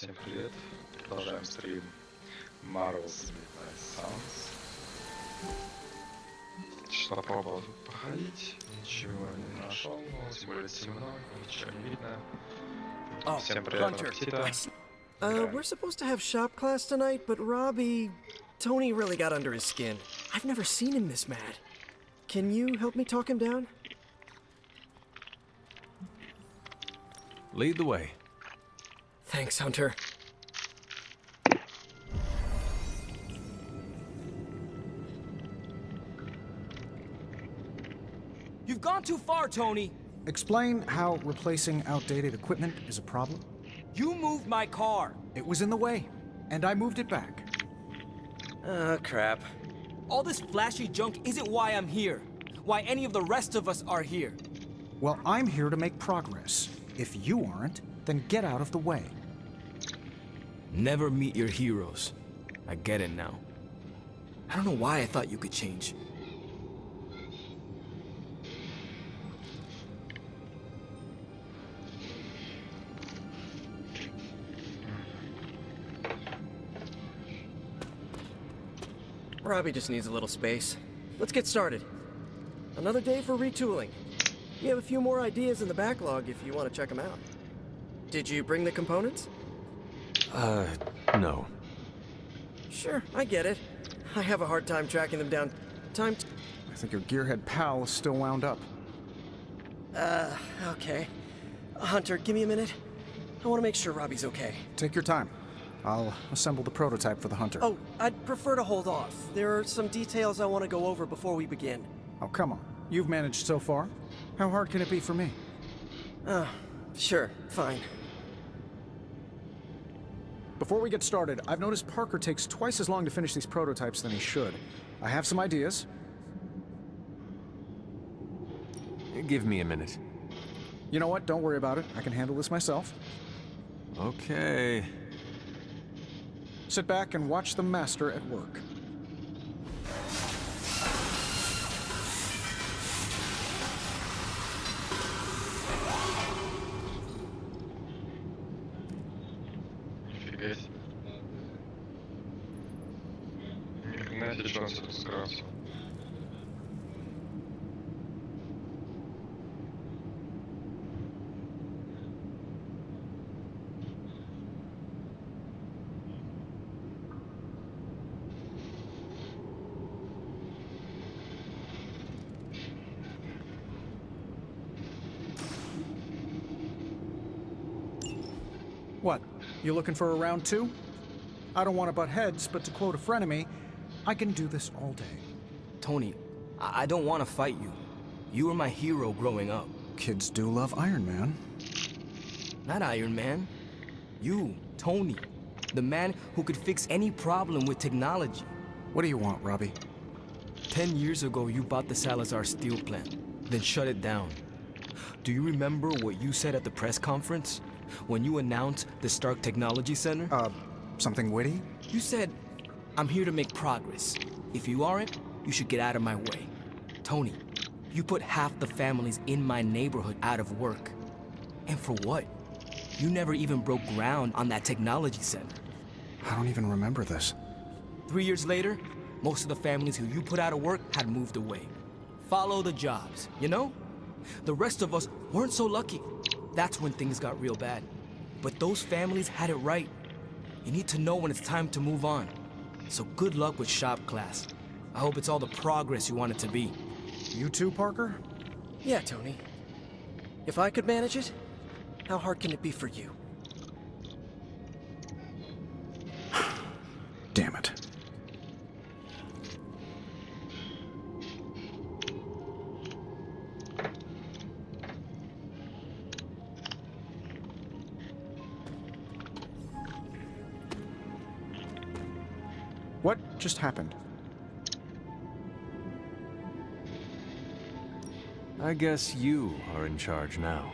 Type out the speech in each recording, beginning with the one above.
Всем привет. Продолжаем стрим Marvel's Midnight Suns. Что попробовал тут походить, ничего не нашел, но тем более темно, ничего не видно. Всем приятного аппетита. We're supposed to have shop class tonight, but Tony really got under his skin. I've never seen him this mad. Can you help me talk him down? Lead the way. Thanks, Hunter. You've gone too far, Tony. Explain how replacing outdated equipment is a problem. You moved my car. It was in the way, and I moved it back. Crap. All this flashy junk isn't why I'm here. Why any of the rest of us are here. Well, I'm here to make progress. If you aren't, then get out of the way. Never meet your heroes. I get it now. I don't know why I thought you could change. Robbie just needs a little space. Let's get started. Another day for retooling. We have a few more ideas in the backlog if you want to check them out. Did you bring the components? No. Sure, I get it. I have a hard time tracking them down. I think your gearhead pal is still wound up. Okay. Hunter, give me a minute. I want to make sure Robbie's okay. Take your time. I'll assemble the prototype for the Hunter. Oh, I'd prefer to hold off. There are some details I want to go over before we begin. Oh, come on. You've managed so far. How hard can it be for me? Sure, fine. Before we get started, I've noticed Parker takes twice as long to finish these prototypes than he should. I have some ideas. Give me a minute. You know what? Don't worry about it. I can handle this myself. Okay. Sit back and watch the master at work. Нифига себе. Ни хрена себе, что он все тут скрылся. What? You looking for a round two? I don't want to butt heads, but to quote a frenemy, I can do this all day. Tony, I don't want to fight you. You were my hero growing up. Kids do love Iron Man. Not Iron Man. You, Tony. The man who could fix any problem with technology. What do you want, Robbie? 10 years ago, you bought the Salazar steel plant, then shut it down. Do you remember what you said at the press conference? When you announced the Stark Technology Center? Something witty? You said, I'm here to make progress. If you aren't, you should get out of my way. Tony, you put half the families in my neighborhood out of work. And for what? You never even broke ground on that technology center. I don't even remember this. 3 years later, most of the families who you put out of work had moved away. Follow the jobs, you know? The rest of us weren't so lucky. That's when things got real bad. But those families had it right. You need to know when it's time to move on. So good luck with shop class. I hope it's all the progress you want it to be. You too, Parker? Yeah, Tony. If I could manage it, how hard can it be for you? Damn it. What just happened? I guess you are in charge now.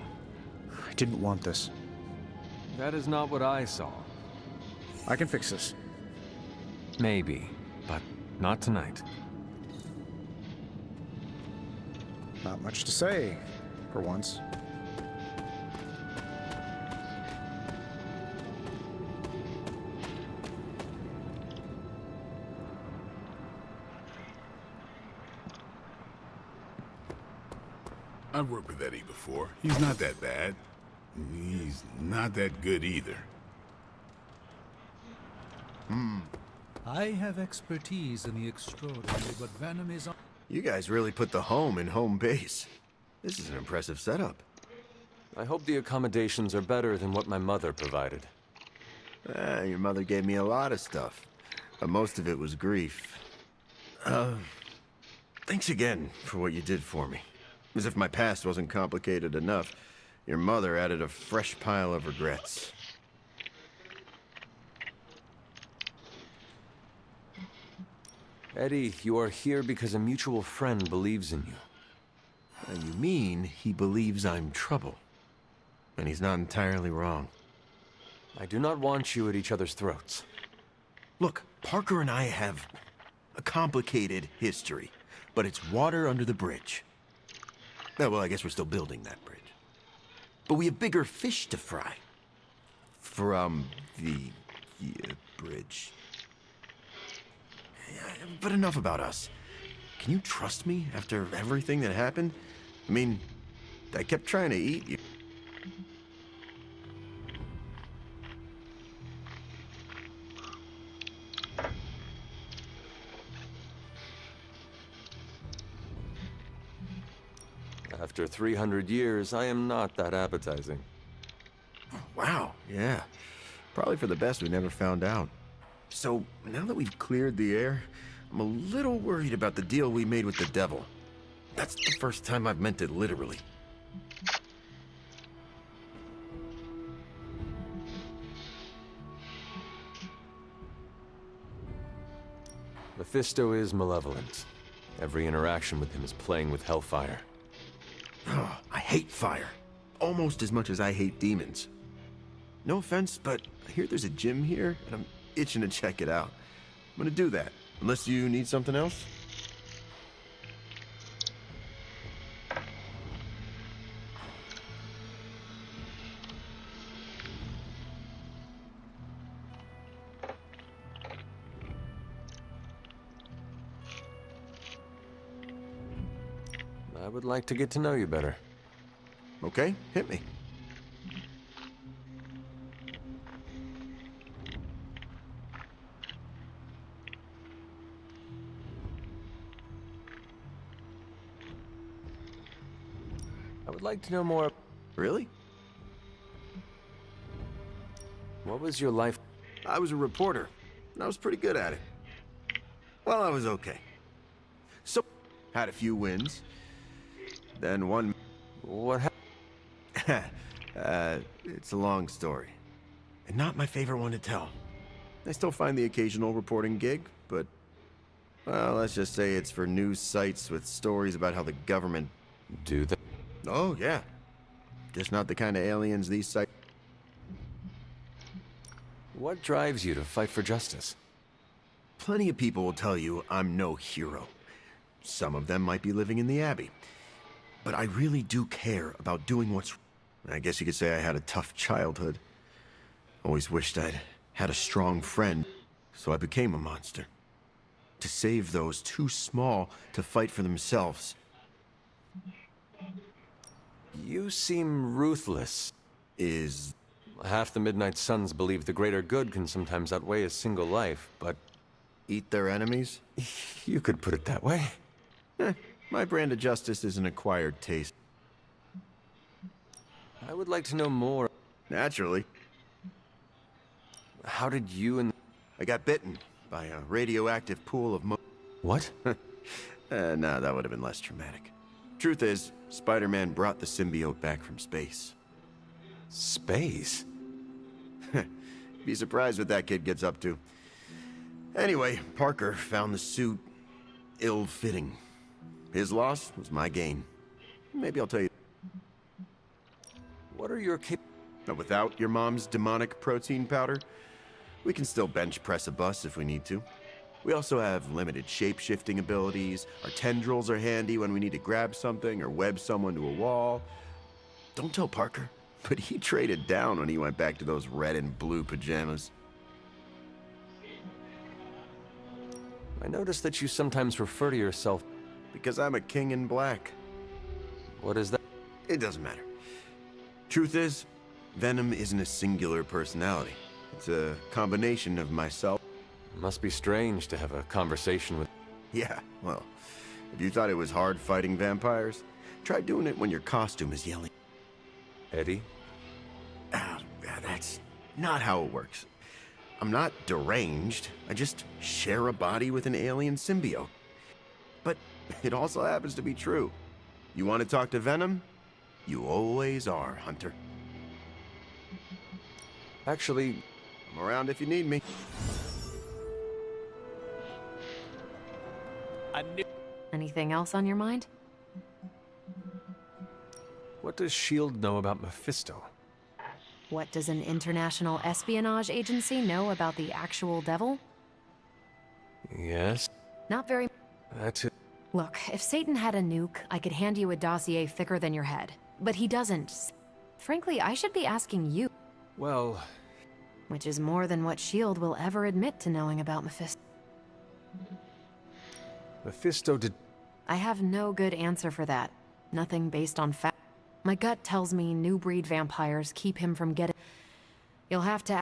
I didn't want this. That is not what I saw. I can fix this. Maybe, but not tonight. Not much to say, for once. I've worked with Eddie before. He's not that bad. He's not that good either. I have expertise in the extraordinary, but Venom is on. You guys really put the home in home base. This is an impressive setup. I hope the accommodations are better than what my mother provided. Your mother gave me a lot of stuff, but most of it was grief. Thanks again for what you did for me. As if my past wasn't complicated enough, your mother added a fresh pile of regrets. Eddie, you are here because a mutual friend believes in you. You mean he believes I'm trouble? And he's not entirely wrong. I do not want you at each other's throats. Look, Parker and I have a complicated history, but it's water under the bridge. Well, I guess we're still building that bridge. But we have bigger fish to fry. From the bridge. But enough about us. Can you trust me after everything that happened? I mean, I kept trying to eat you. After 300 years, I am not that appetizing. Wow, yeah. Probably for the best we never found out. So, now that we've cleared the air, I'm a little worried about the deal we made with the devil. That's the first time I've meant it literally. Mephisto is malevolent. Every interaction with him is playing with hellfire. Oh, I hate fire. Almost as much as I hate demons. No offense, but I hear there's a gym here, and I'm itching to check it out. I'm gonna do that, unless you need something else. I would like to get to know you better. Okay, hit me. I would like to know more. Really? What was your life? I was a reporter, and I was pretty good at it. Well, I was okay. So, had a few wins. Then one... What happened? It's a long story. And not my favorite one to tell. I still find the occasional reporting gig, but... Well, let's just say it's for news sites with stories about how the government... Do that? Oh, yeah. Just not the kind of aliens these sites... What drives you to fight for justice? Plenty of people will tell you I'm no hero. Some of them might be living in the Abbey. But I really do care about doing what's... I guess you could say I had a tough childhood. Always wished I'd had a strong friend, so I became a monster. To save those too small to fight for themselves. You seem ruthless. Is... Half the Midnight Suns believe the greater good can sometimes outweigh a single life, but... Eat their enemies? You could put it that way. My brand of justice is an acquired taste. I would like to know more. Naturally. How did you and... I got bitten by a radioactive pool of What? No, that would have been less traumatic. Truth is, Spider-Man brought the symbiote back from space. Space? Be surprised what that kid gets up to. Anyway, Parker found the suit ill-fitting. His loss was my gain. Maybe I'll tell you. What are your But without your mom's demonic protein powder, we can still bench press a bus if we need to. We also have limited shape-shifting abilities. Our tendrils are handy when we need to grab something or web someone to a wall. Don't tell Parker, but he traded down when he went back to those red and blue pajamas. I noticed that you sometimes refer to yourself... Because I'm a king in black. What is that? It doesn't matter. Truth is, Venom isn't a singular personality. It's a combination of myself. Must be strange to have a conversation with... Yeah, well, if you thought it was hard fighting vampires, try doing it when your costume is yelling. Eddie? That's not how it works. I'm not deranged. I just share a body with an alien symbiote. But it also happens to be true. You want to talk to Venom? You always are, Hunter. Actually... I'm around if you need me. Anything else on your mind? What does S.H.I.E.L.D. know about Mephisto? What does an international espionage agency know about the actual devil? Yes, Not very. that's it. Look, if Satan had a nuke, I could hand you a dossier thicker than your head. But he doesn't. Frankly, I should be asking you. Well, Which is more than what S.H.I.E.L.D. will ever admit to knowing about Mephisto. Mephisto did... I have no good answer for that. Nothing based on fact. My gut tells me new breed vampires keep him from getting... You'll have to...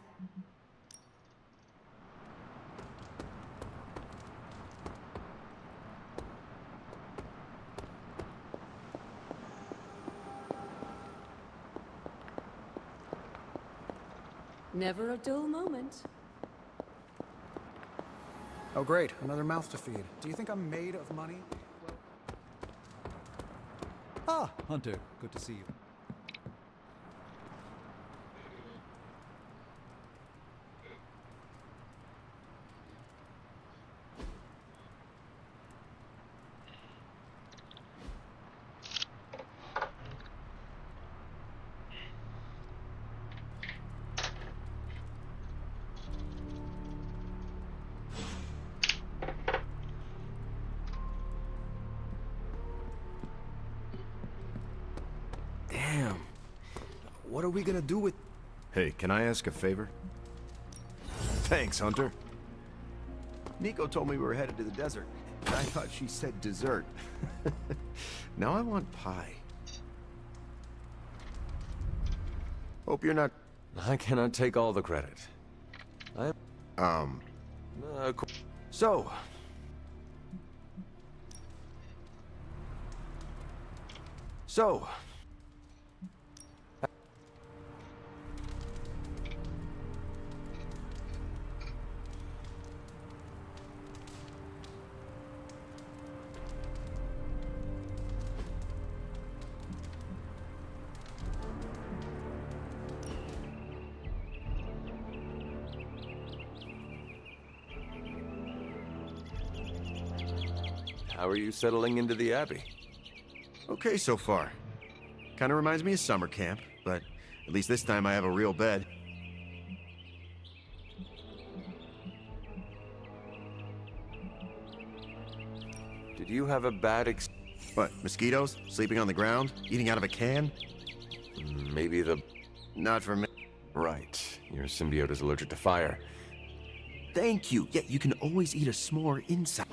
Never a dull moment. Oh, great. Another mouth to feed. Do you think I'm made of money? Ah, Hunter. Good to see you. Damn. What are we gonna do with... Hey, can I ask a favor? Thanks, Hunter. Nico told me we were headed to the desert, and I thought she said dessert. Now I want pie. Hope you're not... I cannot take all the credit. I... So... So... How are you settling into the Abbey? Okay so far. Kinda reminds me of summer camp, but at least this time I have a real bed. Did you have a bad What, mosquitoes? Sleeping on the ground? Eating out of a can? Maybe the... Not for me. Right. Your symbiote is allergic to fire. Thank you. Yeah, you can always eat a s'more inside.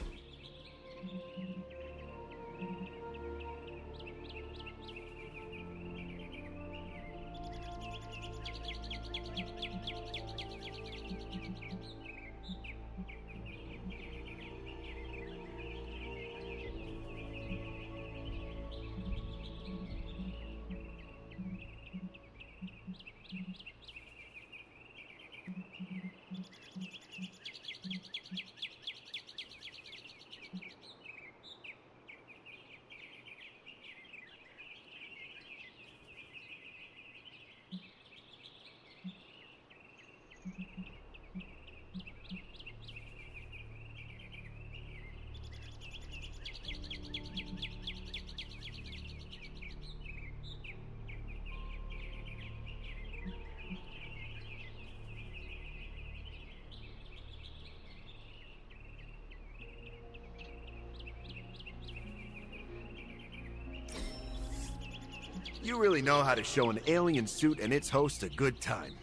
You really know how to show an alien suit and its host a good time.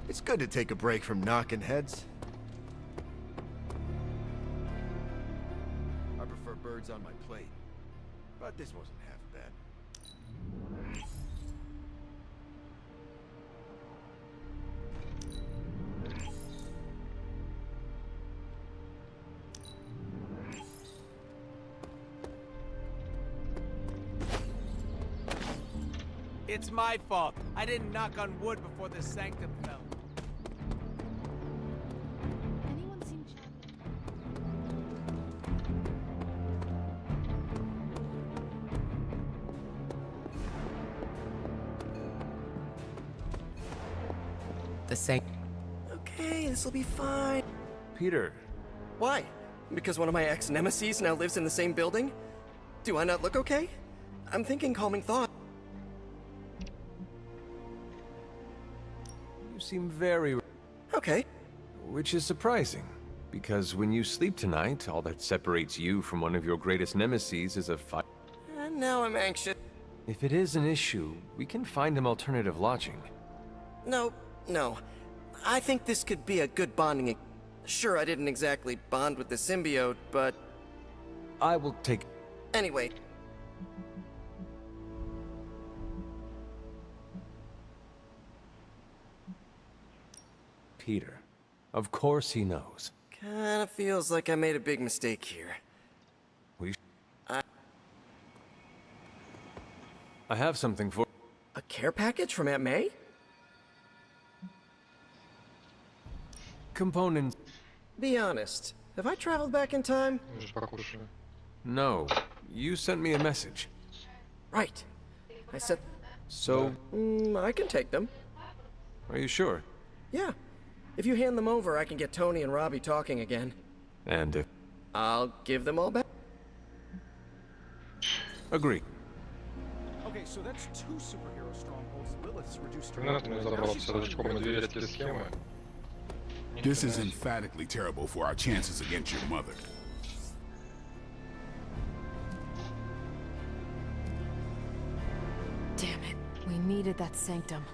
It's good to take a break from knocking heads. Our prefer birds on my plate. But this wasn't half bad. It's my fault. I didn't knock on wood before the sanctum fell. Anyone seen The sanctum. Okay, this'll be fine. Peter, Why? Because one of my ex-nemesis now lives in the same building? Do I not look okay? I'm thinking calming thought. you seem very... Okay. Which is surprising, because when you sleep tonight, all that separates you from one of your greatest nemeses is a fight. And now I'm anxious. If it is an issue, we can find him alternative lodging. No. I think this could be a good bonding. Sure, I didn't exactly bond with the symbiote, but I will take... anyway. Peter. Of course he knows. Kinda feels like I made a big mistake here. I have something for... A care package from Aunt May? Components... Be honest, have I traveled back in time? Мы же покушали. No. You sent me a message. Right. I said, So, I can take them. are you sure? Yeah. If you hand them over, I can get Tony and Robbie talking again. And if... I'll give them all back. Agree. Okay, so that's 2 superhero strongholds Lilith's reduced to Ренат мне забрал садочком и доверительские схемы. This is emphatically terrible for our chances against your mother. Damn it. We needed that sanctum.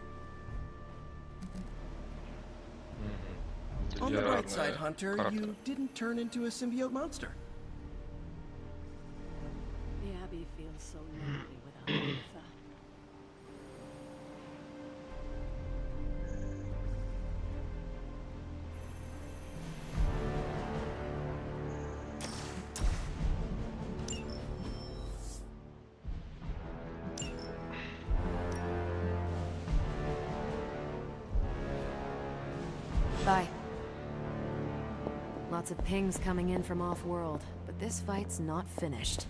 On the bright side, Hunter, you didn't turn into a symbiote monster. The Abbey feels so lonely without Martha. Bye. Lots of pings coming in from off-world, but this fight's not finished.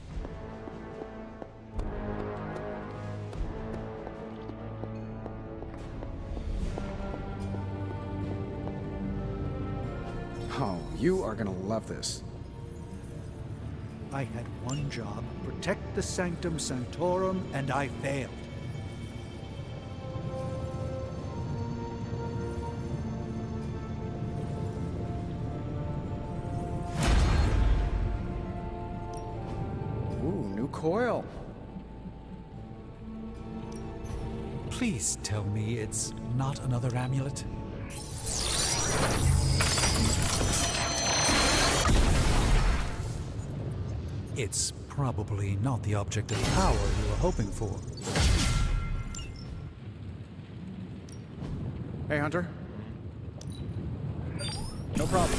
Oh, you are gonna love this. I had one job, protect the Sanctum Sanctorum, and I failed. Ooh, new coil. Please tell me it's not another amulet. It's probably not the object of power you were hoping for. Hey, Hunter. No problem.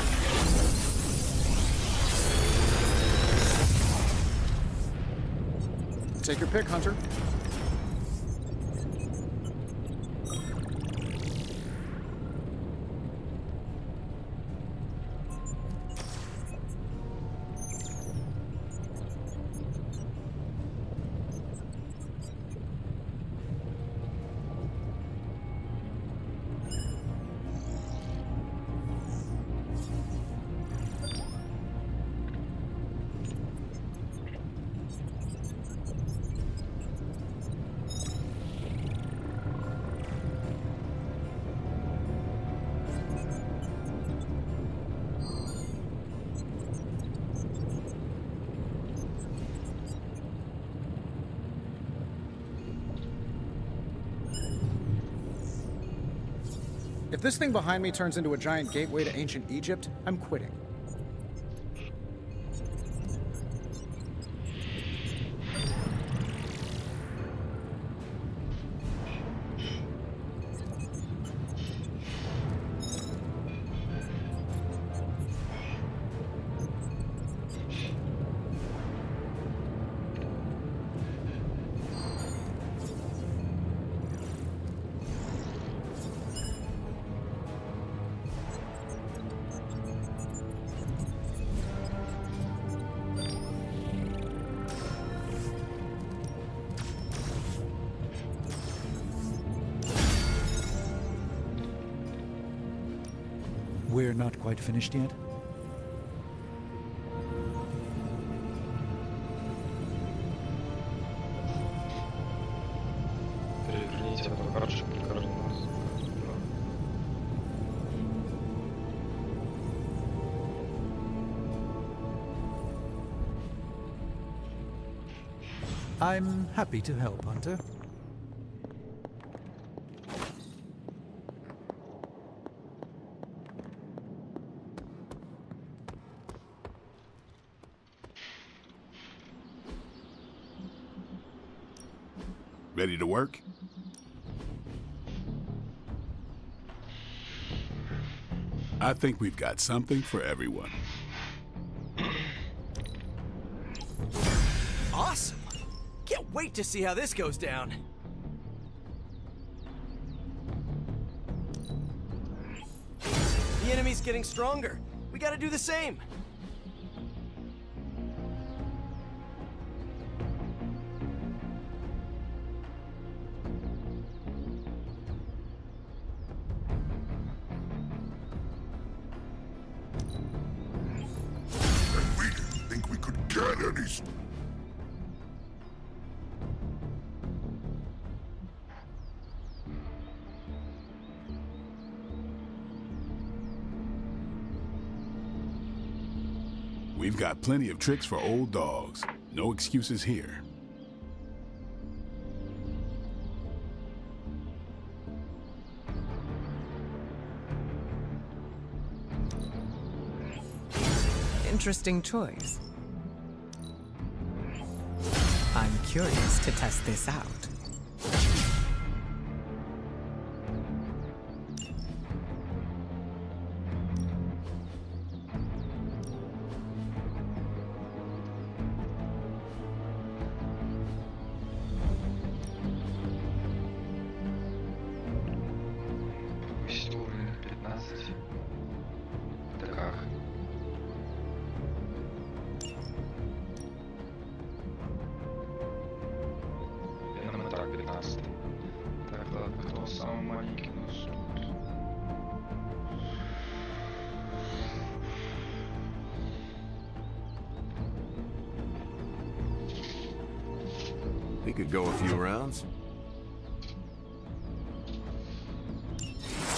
Take your pick, Hunter. If this thing behind me turns into a giant gateway to ancient Egypt, I'm quitting. We're not quite finished yet. Переверните одну карточку при каждом раз. I'm happy to help, Hunter. Ready to work? I think we've got something for everyone. Awesome! Can't wait to see how this goes down. The enemy's getting stronger. We gotta do the same. And we didn't think we could get any. We've got plenty of tricks for old dogs. No excuses here. Interesting choice. I'm curious to test this out. Повысить уровень на 15. Это как? Я нам и так 15. Так, ладно, кто самый маленький у нас тут? We could go a few rounds.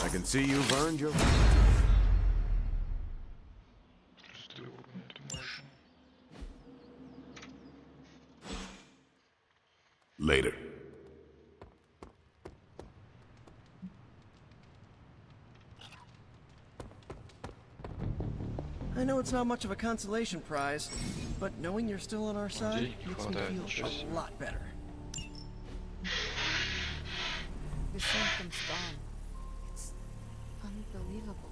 I can see you've earned your... Плюс 3 уровня, ты можешь. Later. I know it's not much of a consolation prize, but knowing you're still on our side Денег не makes me хватает, feel ничего себе. a lot better. The sanctum's gone. It's unbelievable.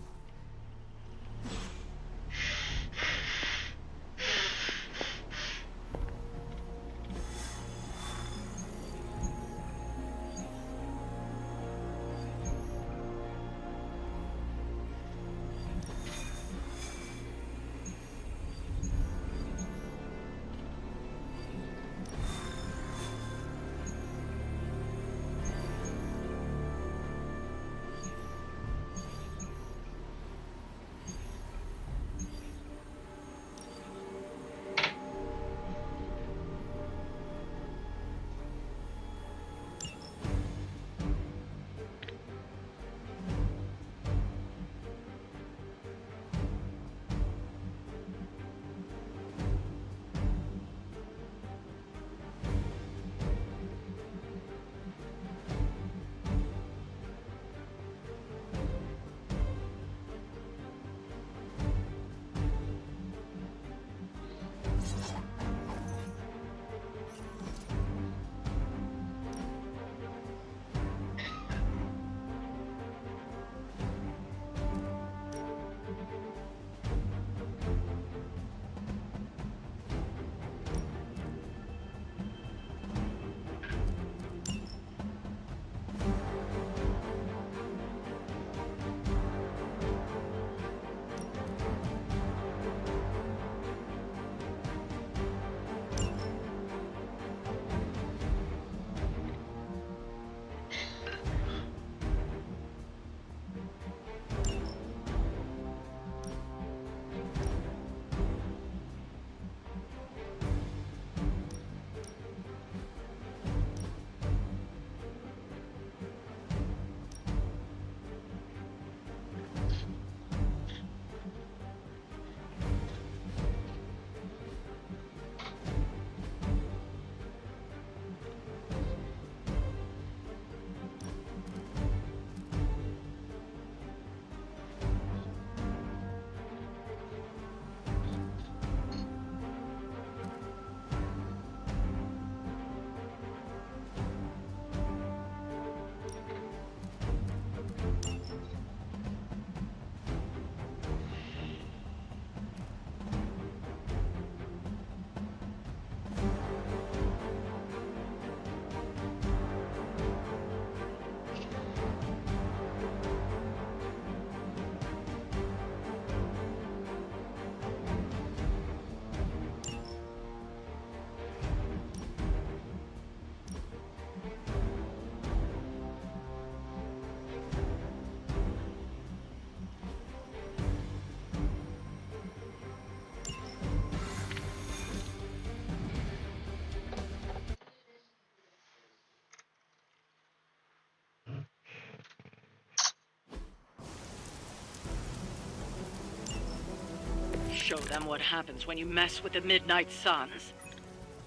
them what happens when you mess with the Midnight Suns.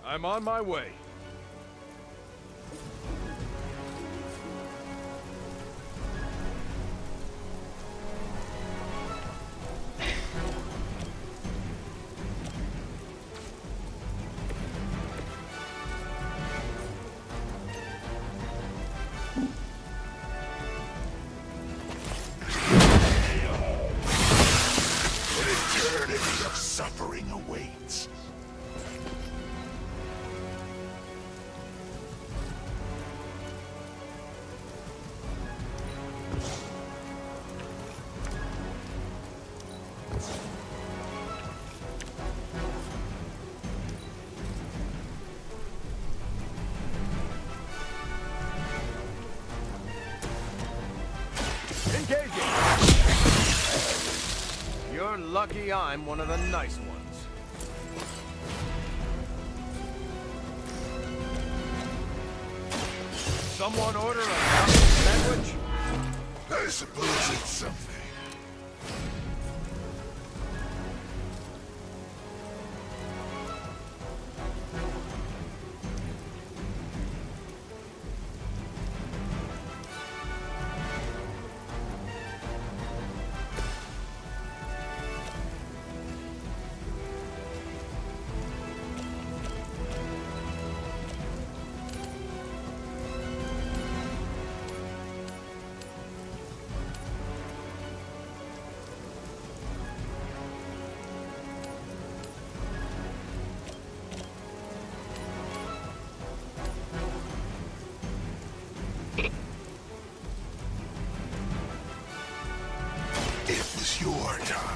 I'm on my way. Suffering awaits. Engaging! You're lucky I'm one of the nice ones. Someone order a sandwich? I suppose it's something. It was your time.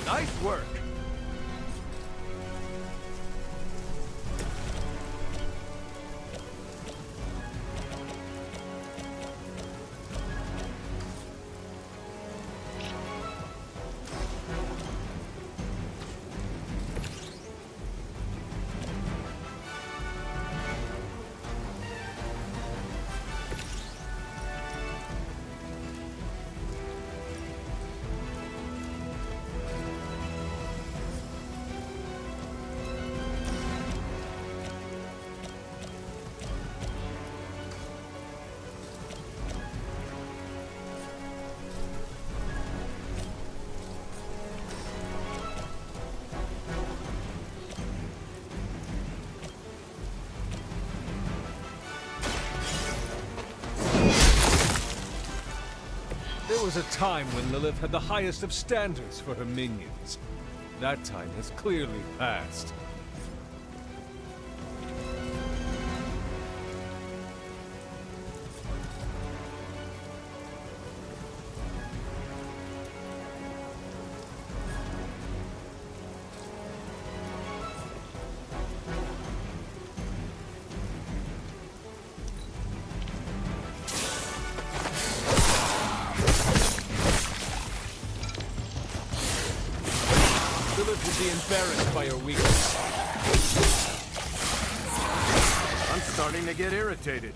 Nice work. There was a time when Lilith had the highest of standards for her minions. That time has clearly passed. Lilith would be embarrassed by her weakness. I'm starting to get irritated.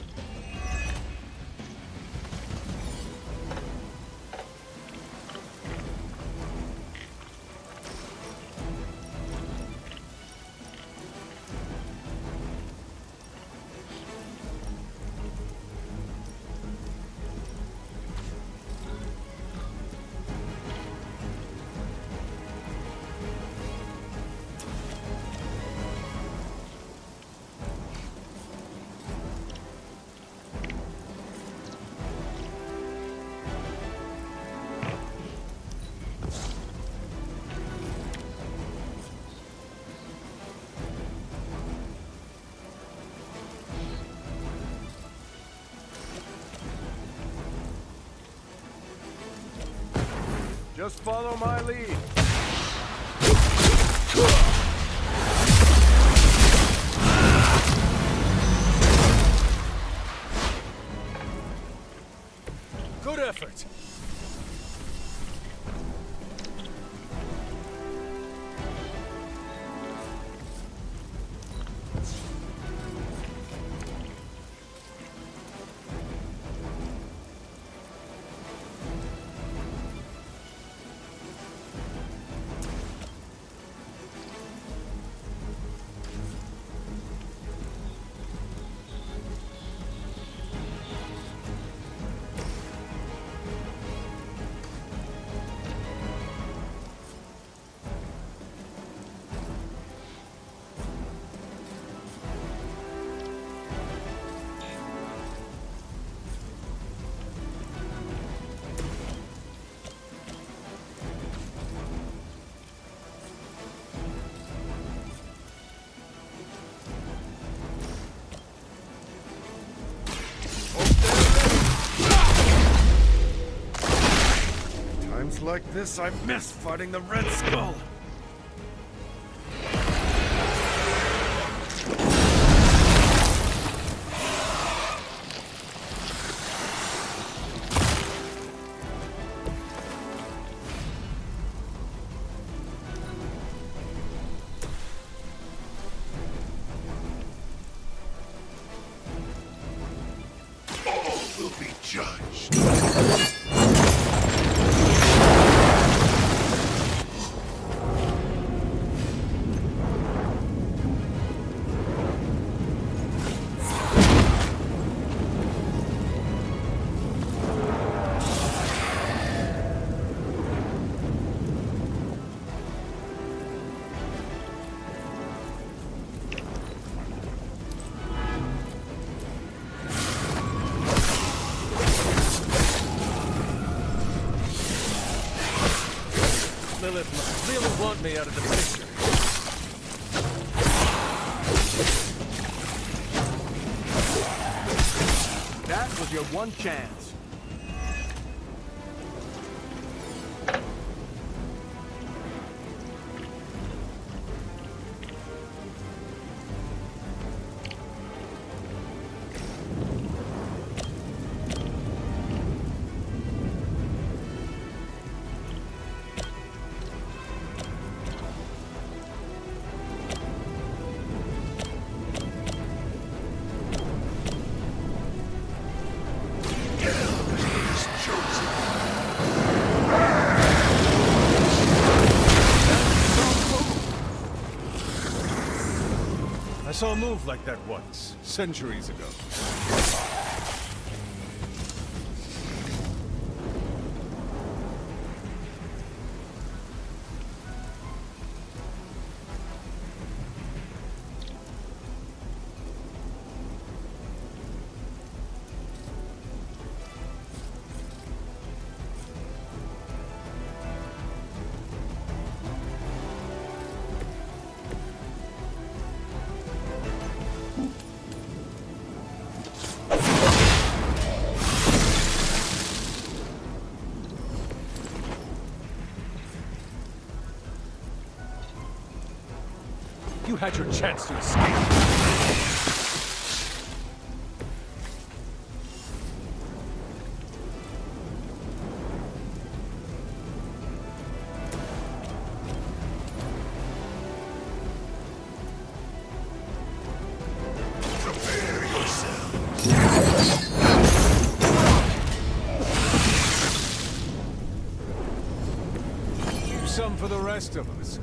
Just follow my lead. Good effort. like this, I miss fighting the Red Skull. Will be judged. Lilith must really want me out of the picture. That was your one chance. I saw a move like that once, centuries ago. You had your chance to escape. Keep some for the rest of us.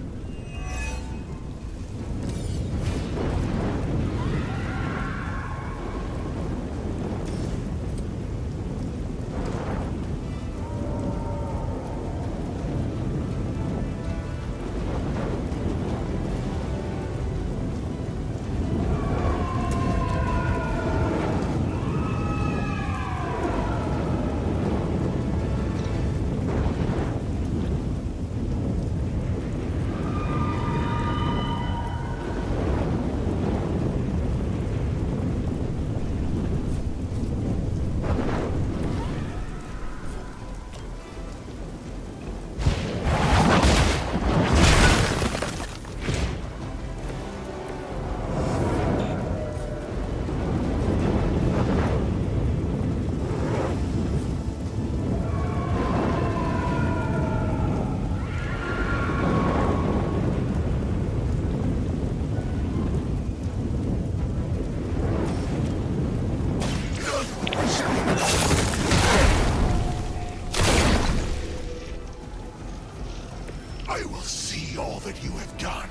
I will see all that you have done.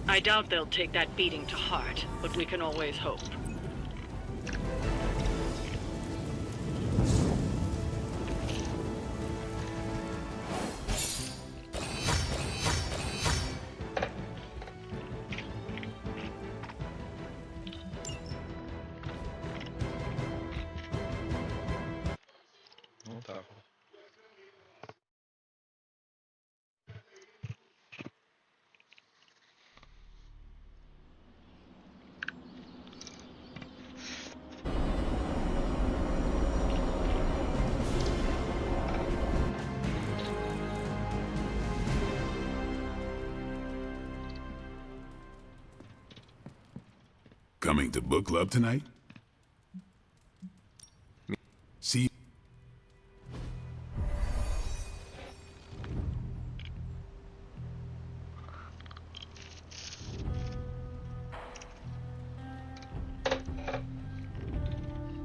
I doubt they'll take that beating to heart, but we can always hope. Ну так. coming to book club tonight? See?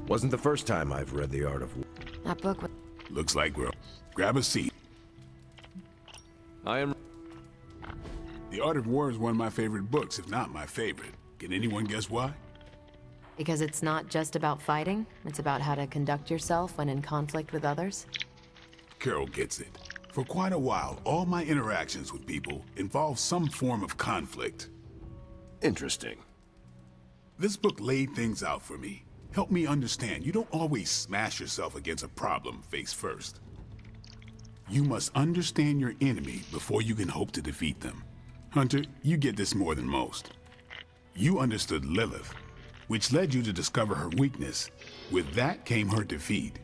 Wasn't the first time I've read The Art of War. That book was... Looks like we're... Grab a seat. I am... The Art of War is one of my favorite books, if not my favorite. Can anyone guess why? Because it's not just about fighting, it's about how to conduct yourself when in conflict with others. Carol gets it. For quite a while, all my interactions with people involve some form of conflict. Interesting. This book laid things out for me. Help me understand, you don't always smash yourself against a problem face first. You must understand your enemy before you can hope to defeat them. Hunter, you get this more than most. You understood Lilith, which led you to discover her weakness. With that came her defeat.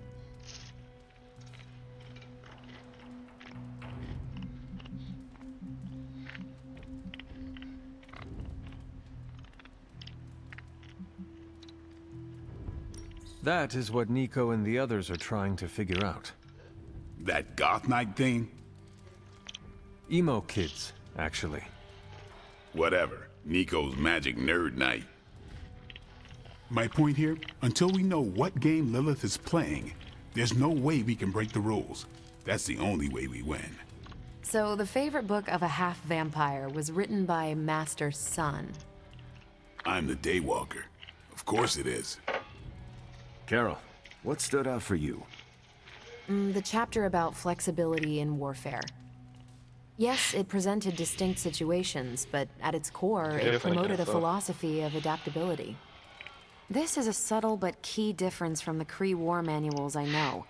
That is what Nico and the others are trying to figure out. That goth night thing? Emo kids, actually. Whatever. Nico's magic nerd night. My point here, until we know what game Lilith is playing, there's no way we can break the rules. That's the only way we win. So the favorite book of a half-vampire was written by Master's son. I'm the Daywalker. Of course it is. Carol, what stood out for you? The chapter about flexibility in warfare. Yes, it presented distinct situations, but at its core, it promoted a philosophy of adaptability. This is a subtle but key difference from the Kree war manuals I know.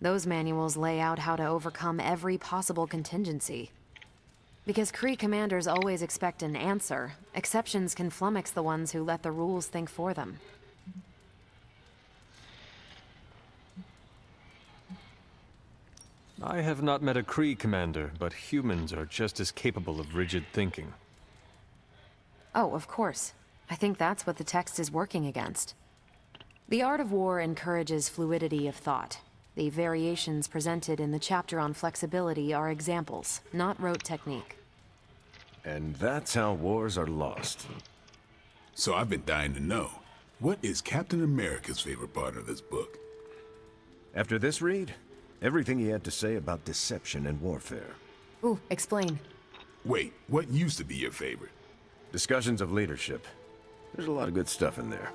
Those manuals lay out how to overcome every possible contingency. Because Kree commanders always expect an answer, exceptions can flummox the ones who let the rules think for them. I have not met a Kree commander, but humans are just as capable of rigid thinking. Oh, of course. I think that's what the text is working against. The Art of War encourages fluidity of thought. The variations presented in the chapter on flexibility are examples, not rote technique. And that's how wars are lost. So I've been dying to know, what is Captain America's favorite part of this book? After this read, everything he had to say about deception and warfare. Ooh, explain. Wait, what used to be your favorite? Discussions of leadership. There's a lot of good stuff in there.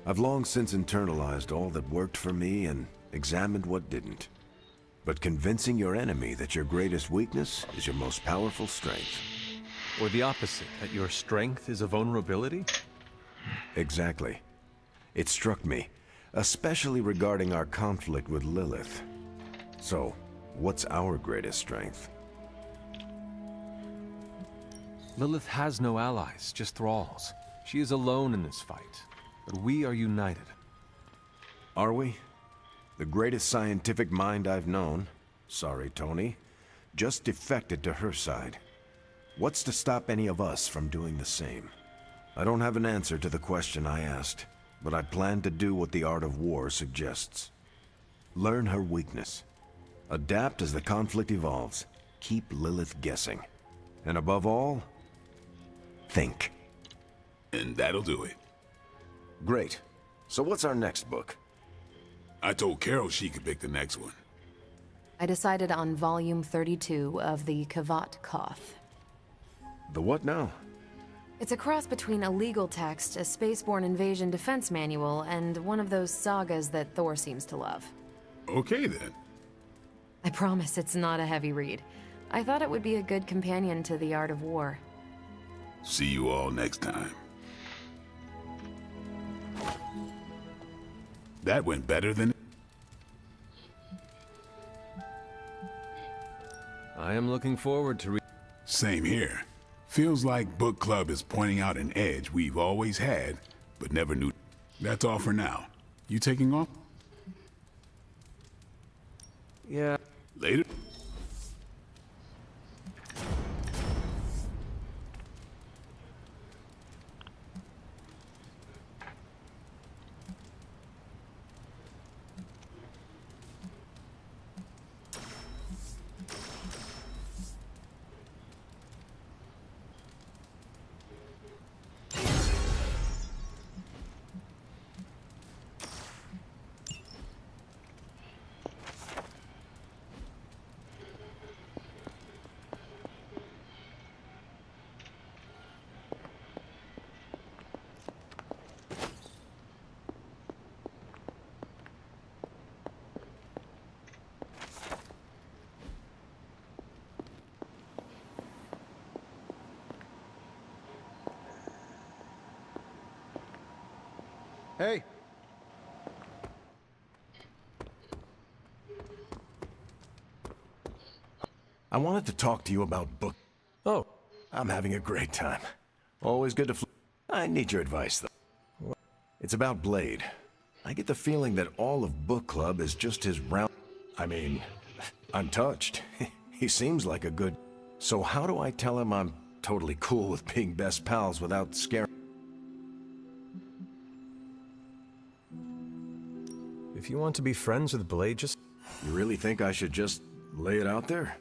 I've long since internalized all that worked for me and examined what didn't. But convincing your enemy that your greatest weakness is your most powerful strength. Or the opposite, that your strength is a vulnerability? Exactly. It struck me, especially regarding our conflict with Lilith. So, what's our greatest strength? Lilith has no allies, just thralls. She is alone in this fight, but we are united. Are we? The greatest scientific mind I've known, sorry Tony, just defected to her side. What's to stop any of us from doing the same? I don't have an answer to the question I asked, but I plan to do what the Art of War suggests. Learn her weakness. Adapt as the conflict evolves. Keep Lilith guessing. And above all, think. And that'll do it. Great. So what's our next book? I told Carol she could pick the next one. I decided on volume 32 of the Kavat Koth. The what now? It's a cross between a legal text, a spaceborne invasion defense manual, and one of those sagas that Thor seems to love. Okay then. I promise it's not a heavy read. I thought it would be a good companion to The Art of War. See you all next time. That went better than... I am looking forward to Same here. Feels like book club is pointing out an edge we've always had, but never knew. That's all for now. You taking off? Yeah. Later. Hey. I wanted to talk to you about book. Oh, I'm having a great time. Always good to I need your advice, though. It's about Blade. I get the feeling that all of book club is just his round... I mean, I'm touched. He seems like a good... So how do I tell him I'm totally cool with being best pals without scaring... if you want to be friends with Blade, just... You really think I should just lay it out there?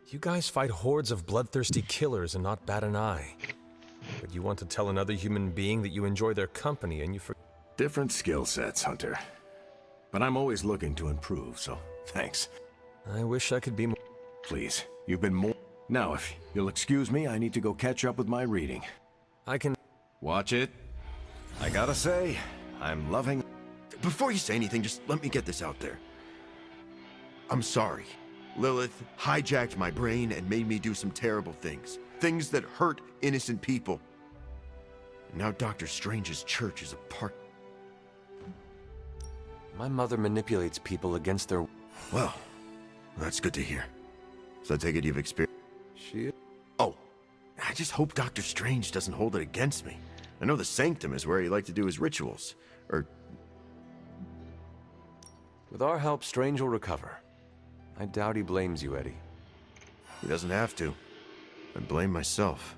You guys fight hordes of bloodthirsty killers and not bat an eye. But you want to tell another human being that you enjoy their company and you Different skill sets, Hunter. But I'm always looking to improve, so thanks. I wish I could be more... Please, you've been more... Now, if you'll excuse me, I need to go catch up with my reading. I can... Watch it. I gotta say, I'm loving... Before you say anything, just let me get this out there. I'm sorry. Lilith hijacked my brain and made me do some terrible things. Things that hurt innocent people. And now Dr. Strange's church is a part... My mother manipulates people against their... Well, that's good to hear. So I take it you've experienced... Oh, I just hope Dr. Strange doesn't hold it against me. I know the Sanctum is where he liked to do his rituals. Or... With our help, Strange will recover. I doubt he blames you, Eddie. He doesn't have to. I blame myself.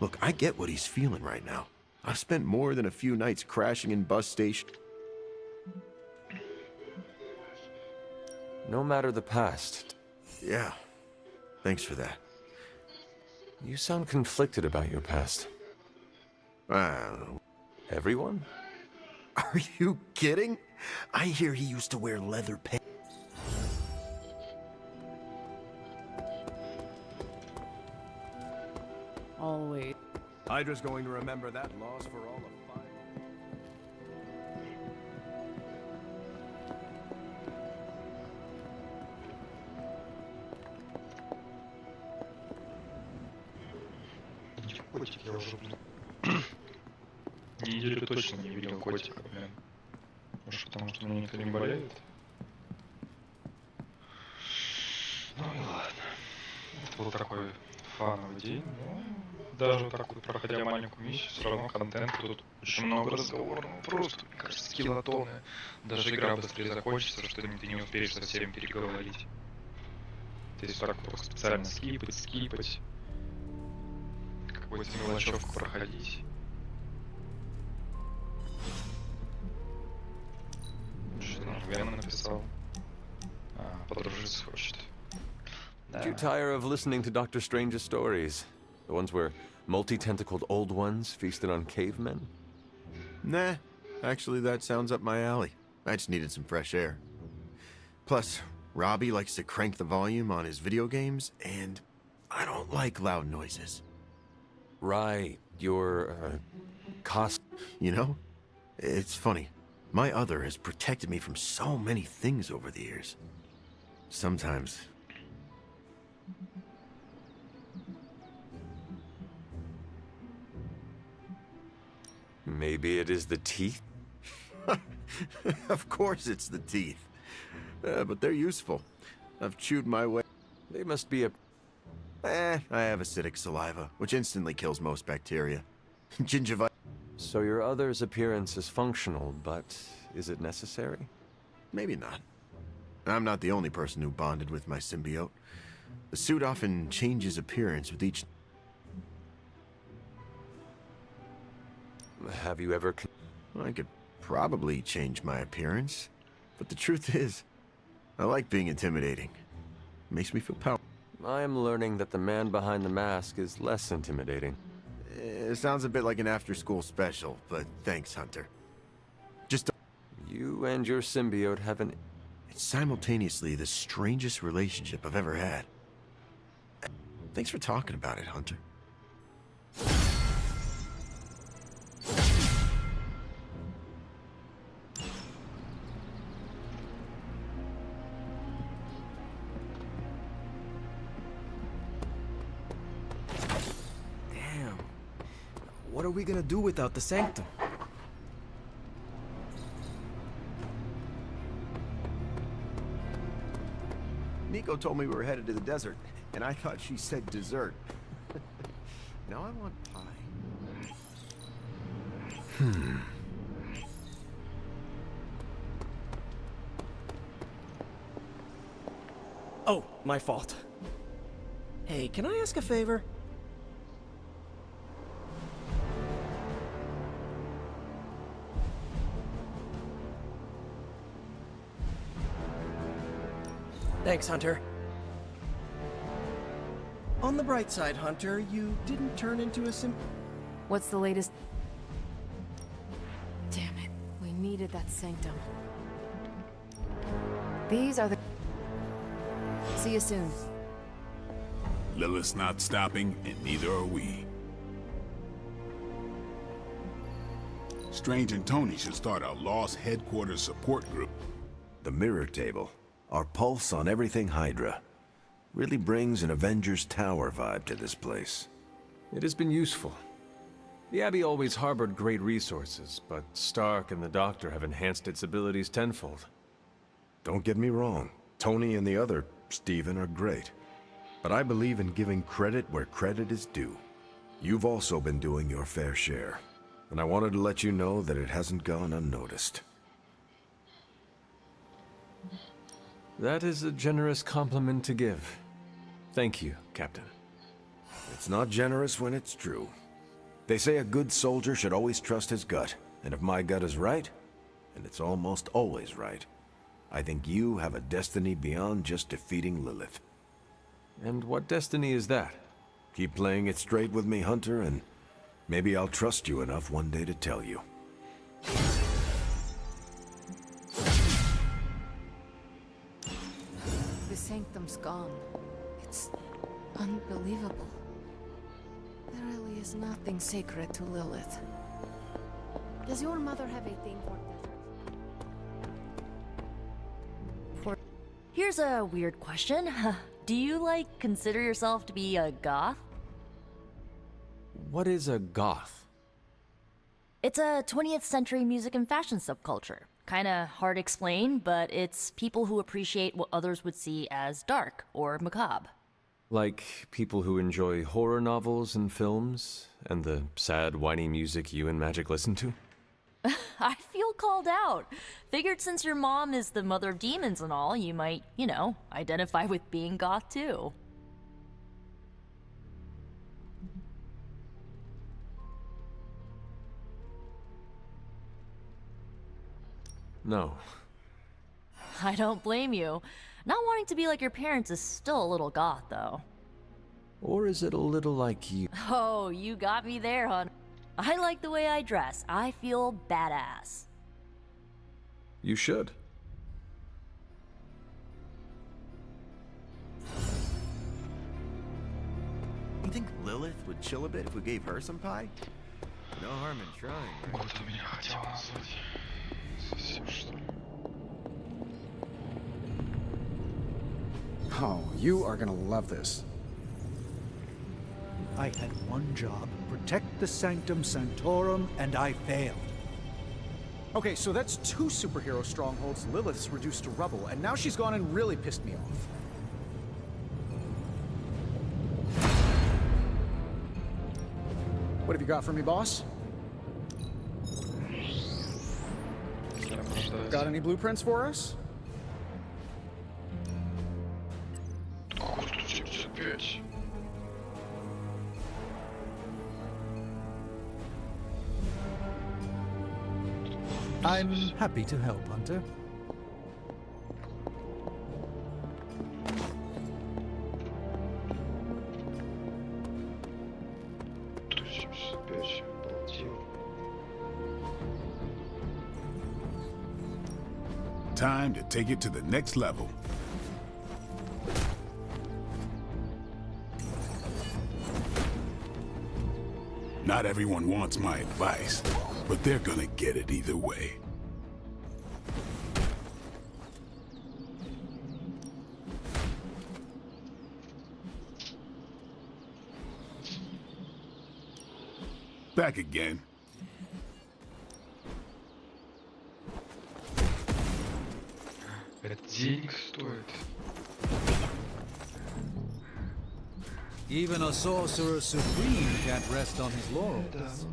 Look, I get what he's feeling right now. I've spent more than a few nights crashing in bus stations. No matter the past. Yeah. Thanks for that. You sound conflicted about your past. Everyone? Are you kidding? I hear he used to wear leather pants. Always. Hydra's going to remember that loss for all of 5. Котик, я уже, блин, неделю точно не видел котика, блин. Может, потому что мне никто не болеет? Ну и ладно. Это был такой фановый день, но даже так вот, проходя маленькую миссию, все равно контент тут очень много разговорного. Просто, мне кажется, килотонны. Даже игра быстрее закончится, что ты не успеешь со всеми переговорить. То есть так только специально скипать. Какую-то мелочевку проходить. Что наш Вена написал? Подружиться хочет. Did you tire of listening to Dr. Strange's stories? The ones where multi-tentacled old ones feasted on cavemen? Nah, actually that sounds up my alley. I just needed some fresh air. Plus, Robbie likes to crank the volume on his video games, and I don't like loud noises. Right, your, cost... You know, it's funny. My other has protected me from so many things over the years. Sometimes... Maybe it is the teeth? Of course it's the teeth. But they're useful. I've chewed my way... They must be a... I have acidic saliva, which instantly kills most bacteria. Gingivitis... So your other's appearance is functional, but is it necessary? Maybe not. I'm not the only person who bonded with my symbiote. The suit often changes appearance with each... Have you ever... I could probably change my appearance. But the truth is, I like being intimidating. It makes me feel powerful. I am learning that the man behind the mask is less intimidating. It sounds a bit like an after-school special, but thanks, Hunter. Just... You and your symbiote have an... It's simultaneously the strangest relationship I've ever had. Thanks for talking about it, Hunter. Damn. What are we gonna do without the Sanctum? Nico told me we were headed to the desert, and I thought she said dessert. Now I want pie. Oh, my fault. Hey, can I ask a favor? Thanks, Hunter. On the bright side, Hunter, you didn't turn into a What's the latest? Damn it, we needed that sanctum. These are the... See you soon. Lilith's not stopping, and neither are we. Strange and Tony should start a Lost Headquarters support group. The mirror table. Our pulse on everything Hydra. Really brings an Avengers Tower vibe to this place. It has been useful. The Abbey always harbored great resources, but Stark and the Doctor have enhanced its abilities tenfold. Don't get me wrong. Tony and the other, Stephen, are great. But I believe in giving credit where credit is due. You've also been doing your fair share. And I wanted to let you know that it hasn't gone unnoticed. That is a generous compliment to give. Thank you, Captain. It's not generous when it's true. They say a good soldier should always trust his gut, and if my gut is right, and it's almost always right, I think you have a destiny beyond just defeating Lilith. And what destiny is that? Keep playing it straight with me, Hunter, and maybe I'll trust you enough one day to tell you. The sanctum's gone. It's unbelievable. There really is nothing sacred to Lilith. Does your mother have a thing for deserts? Here's a weird question. Do you, consider yourself to be a goth? What is a goth? It's a 20th century music and fashion subculture. Kinda hard to explain, but it's people who appreciate what others would see as dark or macabre. Like people who enjoy horror novels and films, and the sad, whiny music you and Magic listen to? I feel called out. Figured since your mom is the mother of demons and all, you might, identify with being goth too. No. I don't blame you. Not wanting to be like your parents is still a little goth, though. Or is it a little like you? Oh, you got me there, hon. I like the way I dress. I feel badass. You should. You think Lilith would chill a bit if we gave her some pie? No harm in trying. Кто меня хотел назвать? Совсем что ли? Oh, you are gonna love this. I had one job, protect the Sanctum Sanctorum, and I failed. Okay, so that's 2 superhero strongholds Lilith's reduced to rubble, and now she's gone and really pissed me off. What have you got for me, boss? Got any blueprints for us? I'm happy to help, Hunter. Time to take it to the next level. Not everyone wants my advice, but they're gonna get it either way. Back again. Это денег стоит. Even a sorcerer supreme can't rest on his laurels.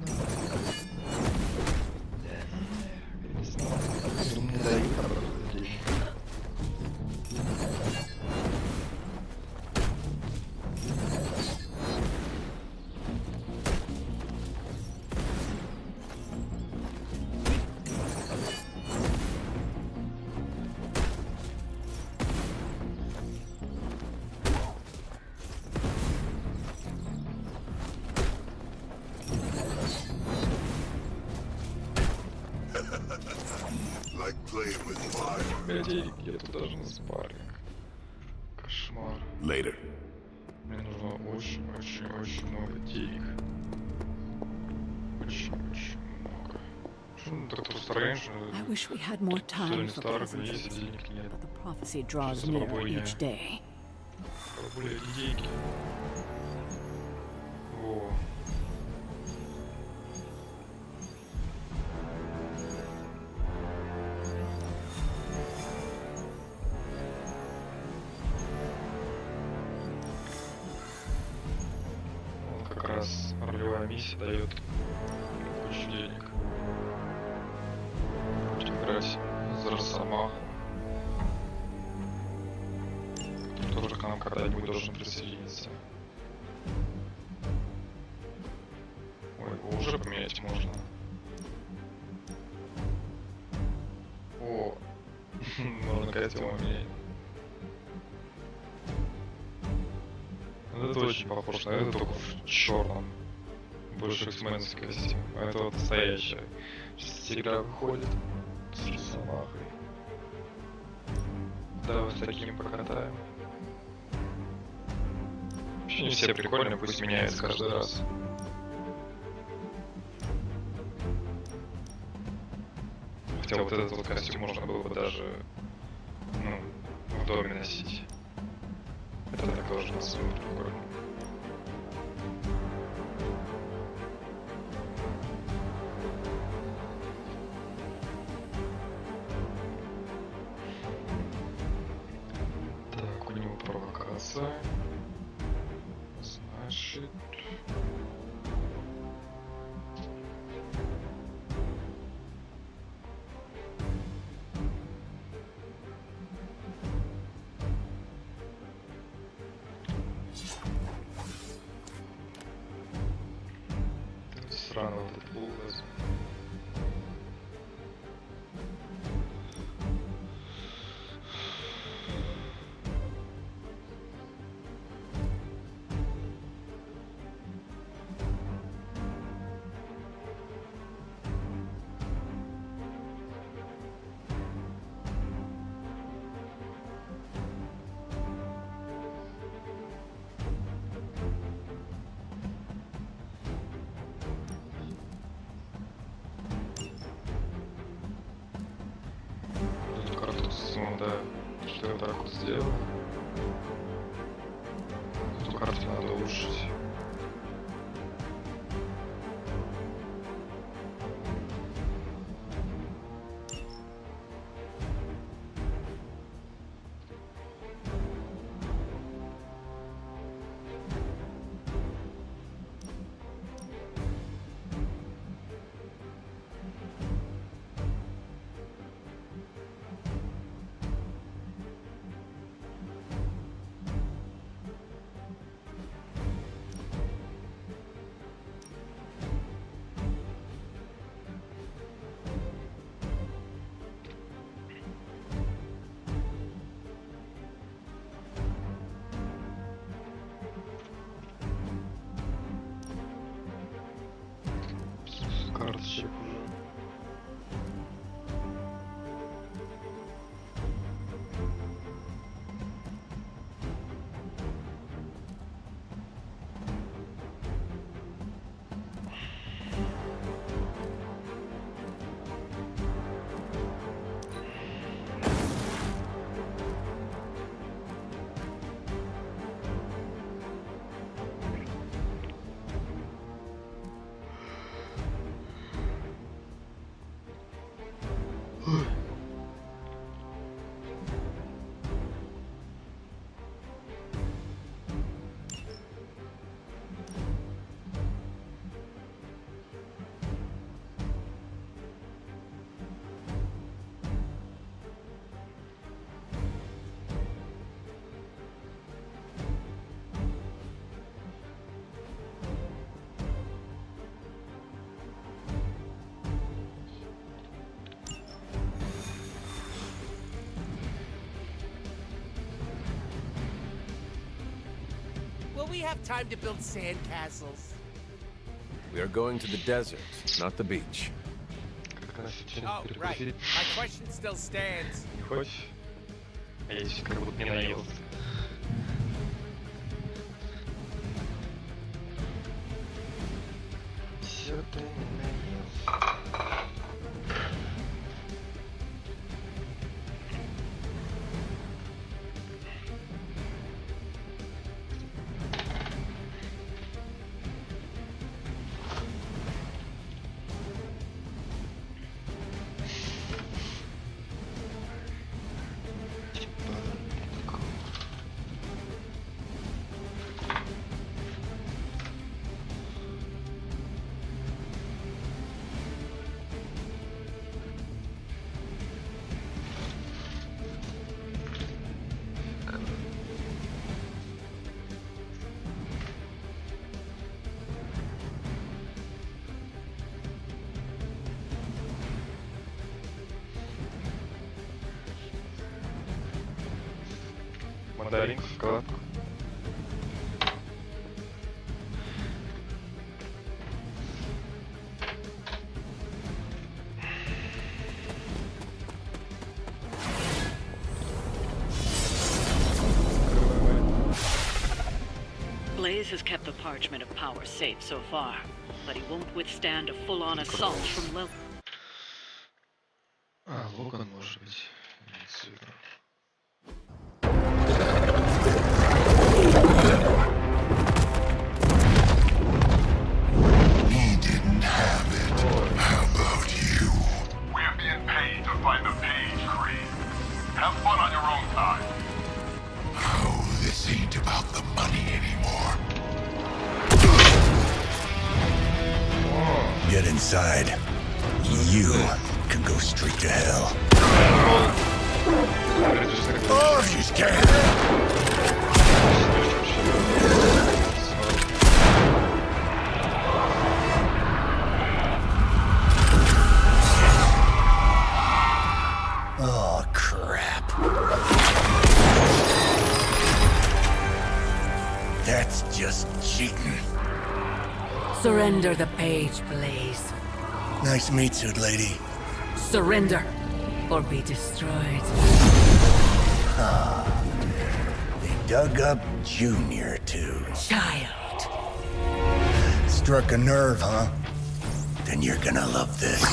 Я тут даже на спарринг. Кошмар. Later. Мне нужно очень много денег. Очень много. Что Доктор Стрэндж? Все не старых, есть денег нет. Пробули деньги. Во. Ролевая миссия дает кучу денег. Будем играть за Росомаху, который тоже к нам когда-нибудь должен присоединиться. Ой, его уже поменять можно. О, можно котел менять. Это очень похож на это, только в черном. Больше эксменовский костюм. А это вот настоящая. Сейчас игра выходит с Росомахой. Да, вот с таким покатаем. Вообще не все прикольные, пусть меняется каждый раз. Хотя вот этот вот костюм можно было бы даже, в доме носить. Это так тоже на самом деле прикольно. Так, у него провокация. Значит... Сраный вот этот лугас. Да, что я так вот сделал. Эту карту надо улучшить. we have time to build sandcastles? We are going to the desert, not the beach. Oh, right. My question still stands. Не хочешь? А я еще как будто не наелся. Всё ты не наелся. Мандаринку в шоколадку. Blaze has kept the parchment of power safe so far, but he won't withstand a full-on assault from Lil. А, Логан, может быть, имеется в виду. He didn't have it. How about you? We're being paid to find the page cream. Have fun on your own time. Oh, this ain't about the money anymore. Get inside. You can go straight to hell. Oh, if you scared. Oh, crap. That's just cheating. Surrender the page, Blaze. Nice meat suit, lady. Surrender, or be destroyed. Ah, they dug up Junior, too. Child. Struck a nerve, huh? Then you're gonna love this.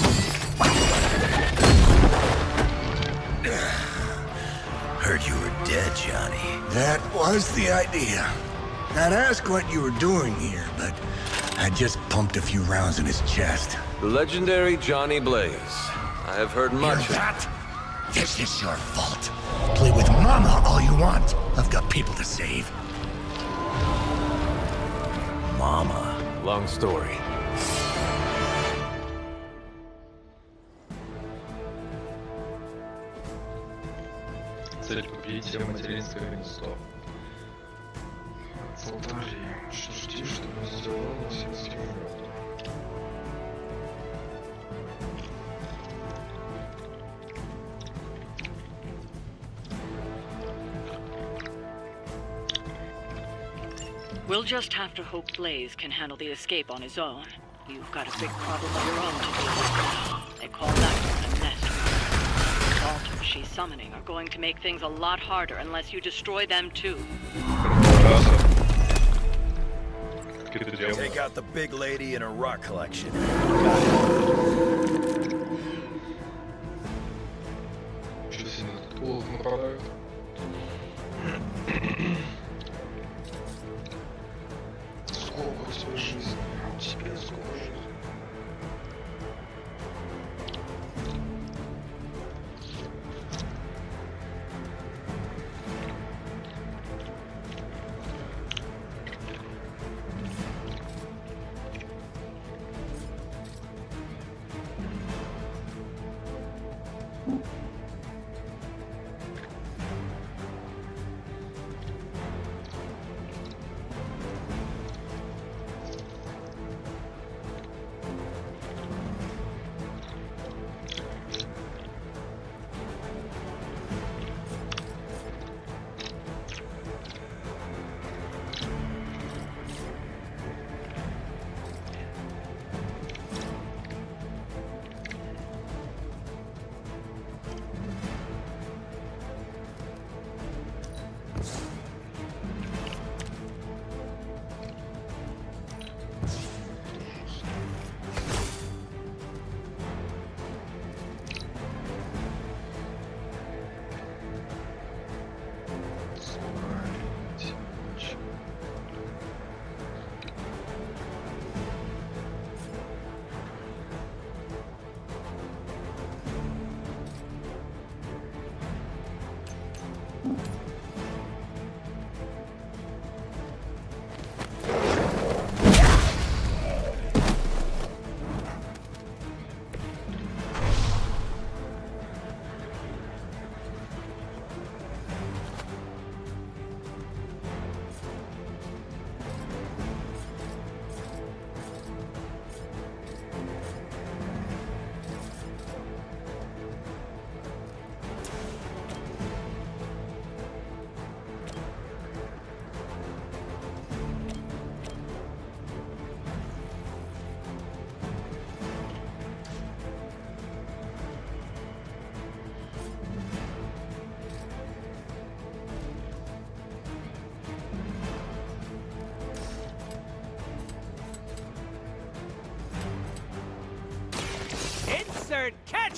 Heard you were dead, Johnny. That was the idea. I'd ask what you were doing here, but I just pumped a few rounds in his chest. The legendary Johnny Blaze. I have heard much of that. This is your fault. Play with Mama all you want. I've got people to save. Mama. Long story. Цель купить себе материнское гнездо. Солдатья, что жди, чтобы сделала сельский мед. We'll just have to hope Blaze can handle the escape on his own. You've got a big problem of your own to deal with. They call that one a nest. The altars she's summoning are going to make things a lot harder unless you destroy them too. Take out the big lady and her rock collection. Что сильно тут голод нападают? Сколько у тебя жизни? У тебя сколько жизни?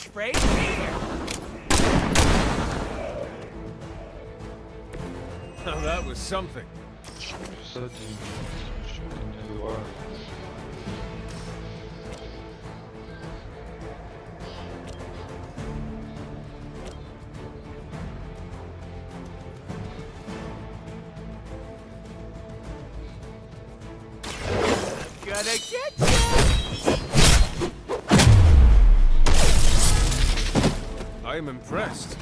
catchphrase here. Now that was something. Gonna get you! I am impressed.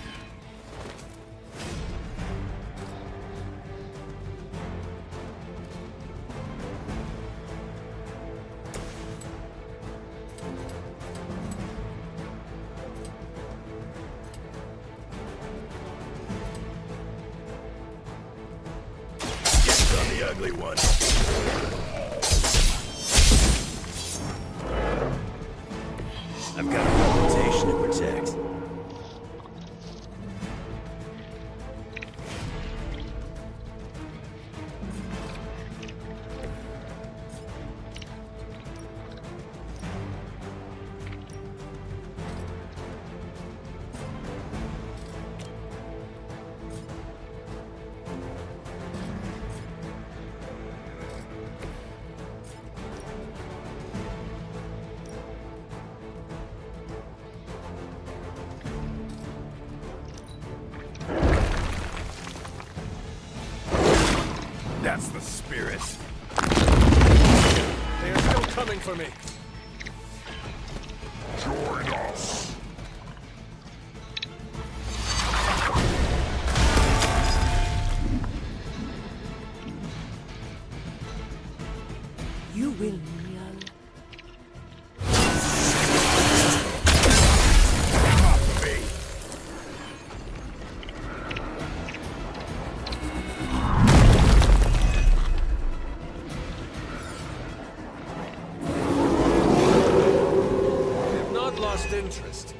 Get on the ugly one. I've got a reputation to protect. That's the spirit. They are still coming for me. Join us. You will. Interest.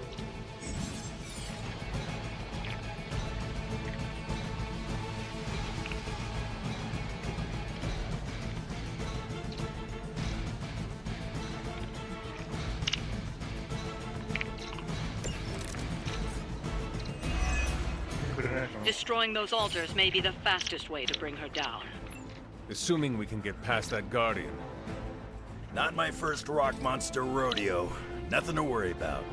Destroying those altars may be the fastest way to bring her down. Assuming we can get past that guardian. Not my first rock monster rodeo. Nothing to worry about.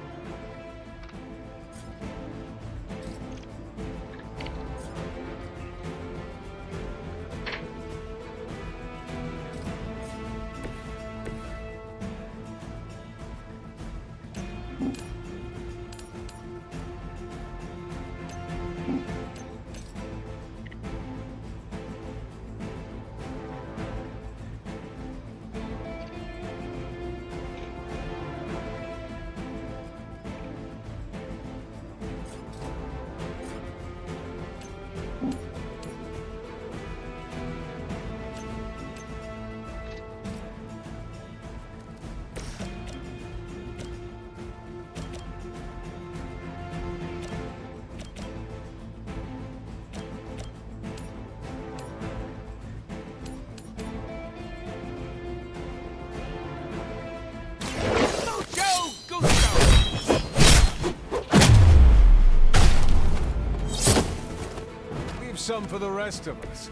Some for the rest of us.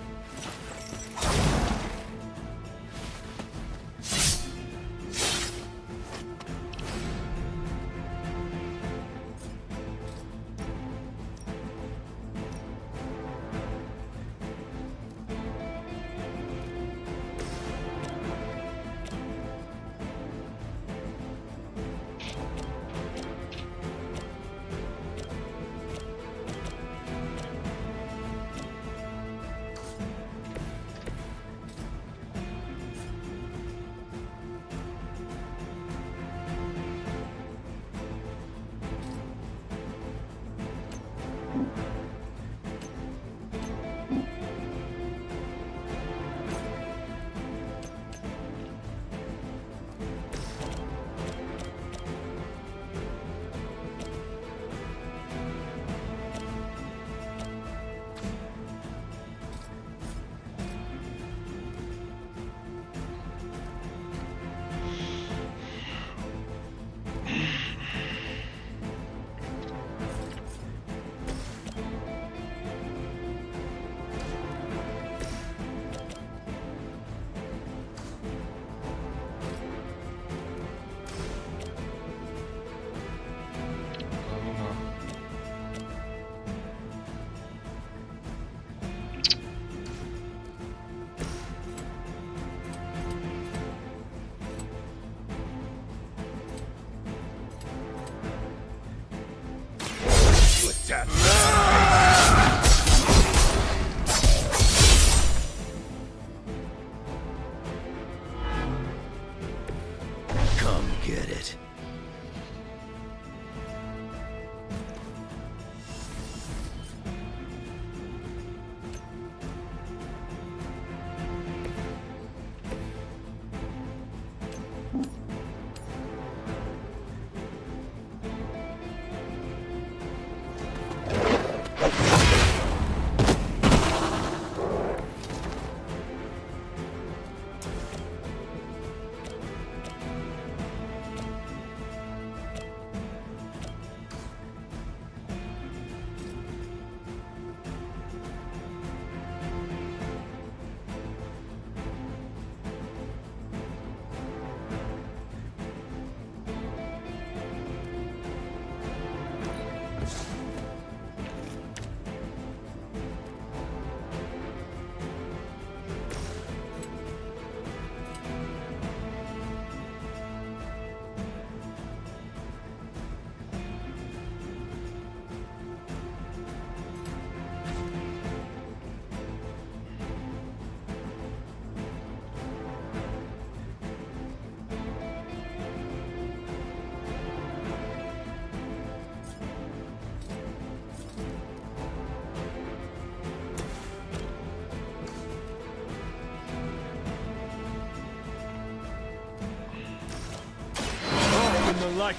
The light.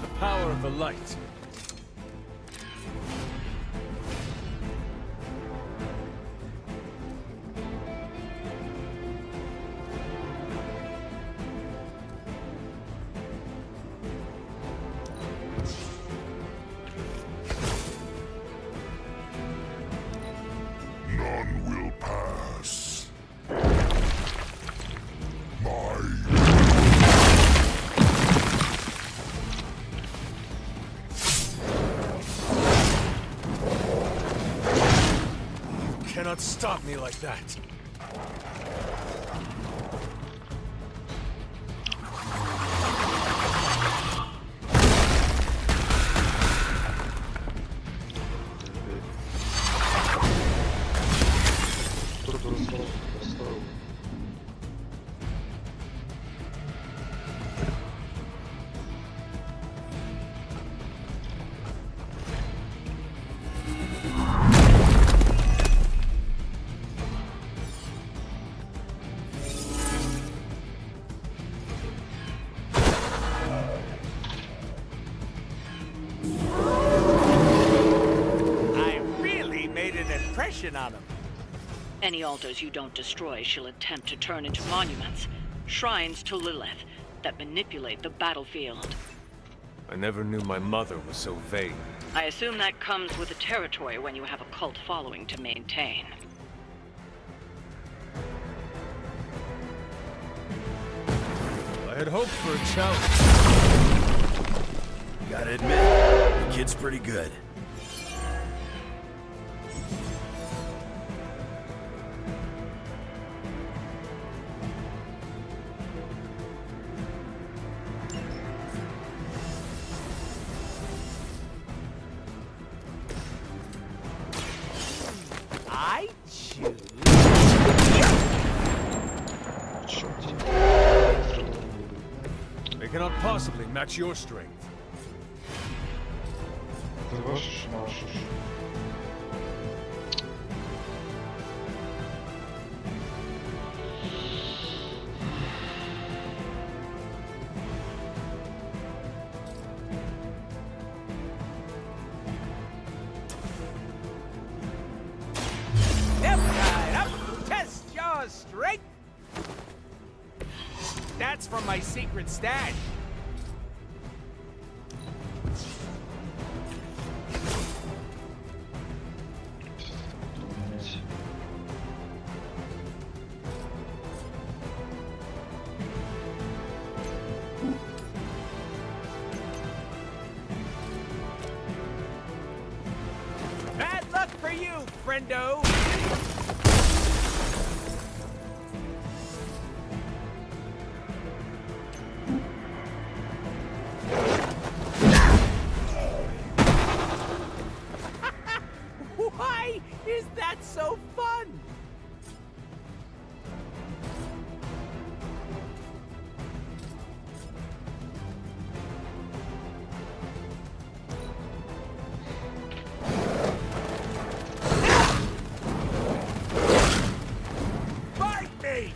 The power of the light. None will pass. Cannot stop me like that. On him. Any altars you don't destroy she'll attempt to turn into monuments, shrines to Lilith that manipulate the battlefield. I never knew my mother was so vain. I assume that comes with the territory when you have a cult following to maintain. I had hoped for a challenge. Gotta admit, the kid's pretty good. They cannot possibly match your strength. Test your strength. That's from my secret stash. Bad luck for you, friendo. Why is that so fun? Bite me!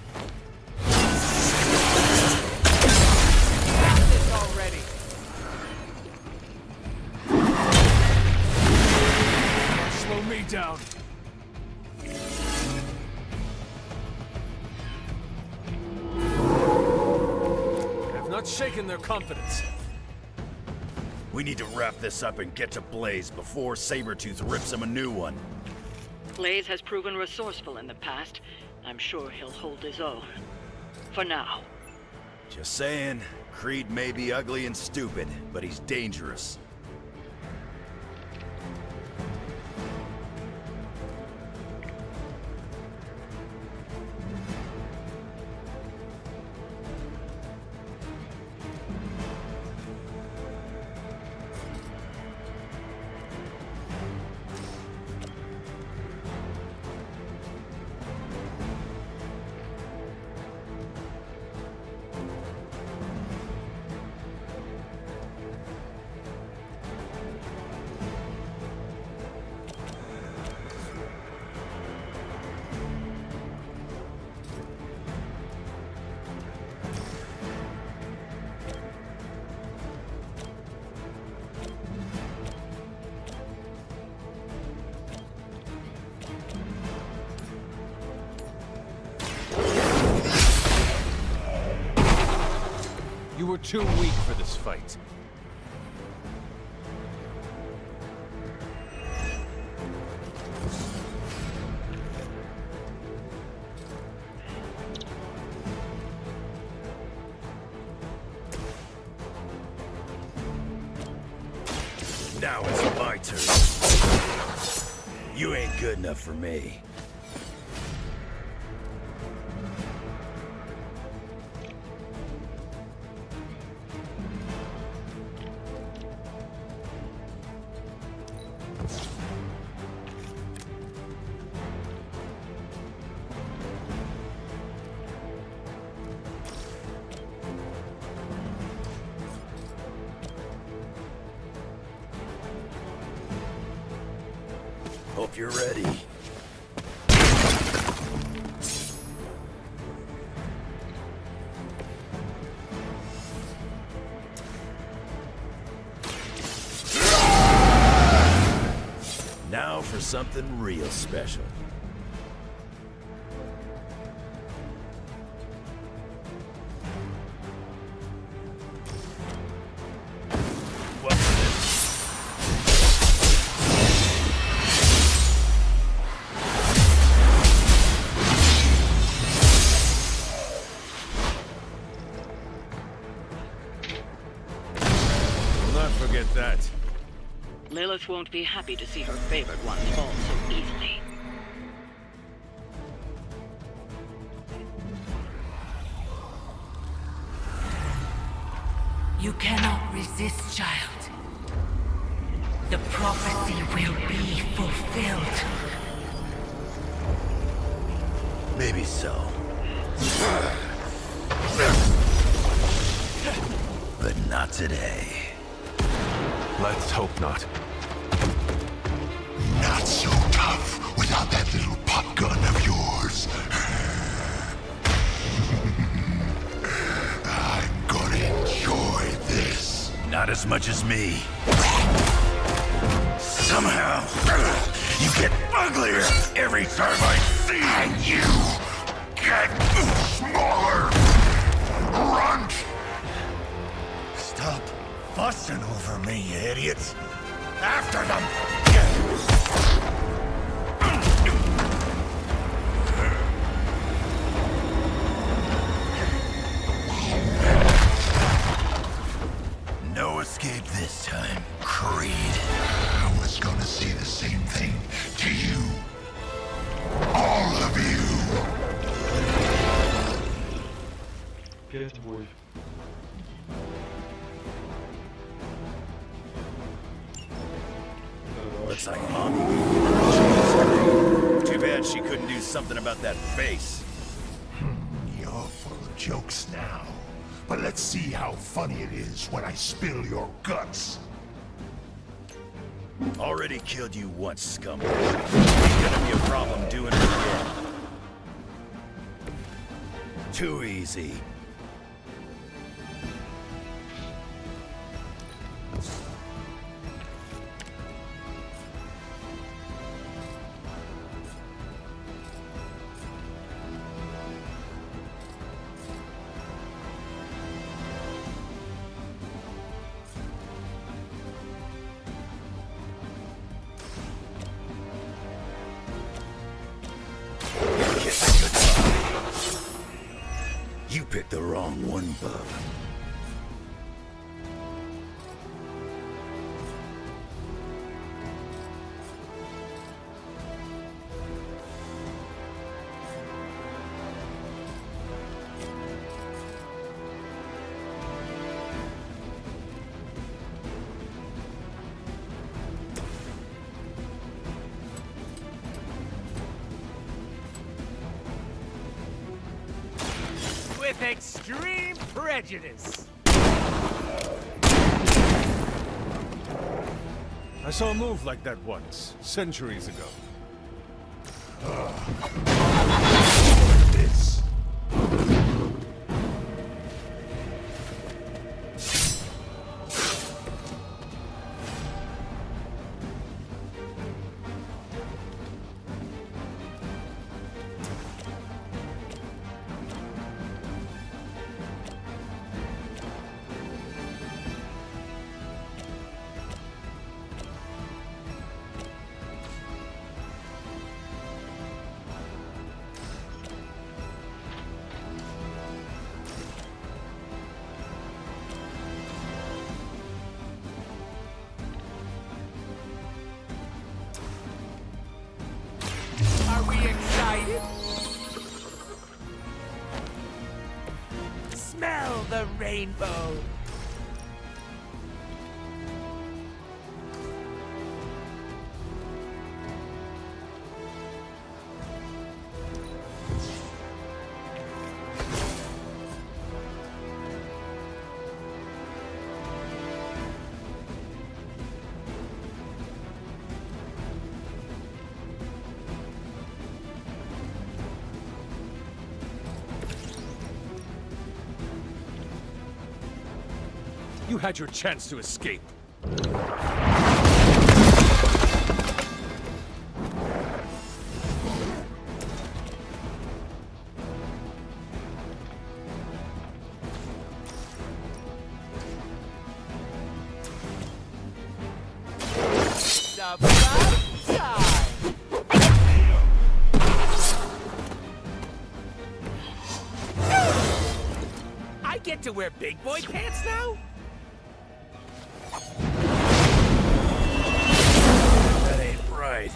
Got this already. down. I've not shaken their confidence. We need to wrap this up and get to Blaze before Sabretooth rips him a new one. Blaze has proven resourceful in the past. I'm sure he'll hold his own. For now. Just saying, Creed may be ugly and stupid, but he's dangerous. You were too weak for this fight. Now it's my turn. You ain't good enough for me. Hope you're ready. Now for something real special. That. Lilith won't be happy to see her favorite ones fall so easily. You cannot resist, child. The prophecy will be fulfilled. Maybe so. But not today. Let's hope not. Not so tough without that little pop gun of yours. I'm gonna enjoy this. Not as much as me. Somehow, you get uglier every time I see you. And you get smaller. Runt! Stop fussing over me, you idiots. After them! No escape this time, Creed. I was gonna say the same thing to you. All of you. Опять бой. Looks like Mommy. Too bad she couldn't do something about that face. You're full of jokes now. But let's see how funny it is when I spill your guts. Already killed you once, scumbag. Ain't gonna be a problem doing it again. Too easy. picked the wrong one, bub. With extreme prejudice. I saw a move like that once, centuries ago. This. Are we excited? Smell the rainbow. You had your chance to escape. I get to wear big boy pants now? That ain't right.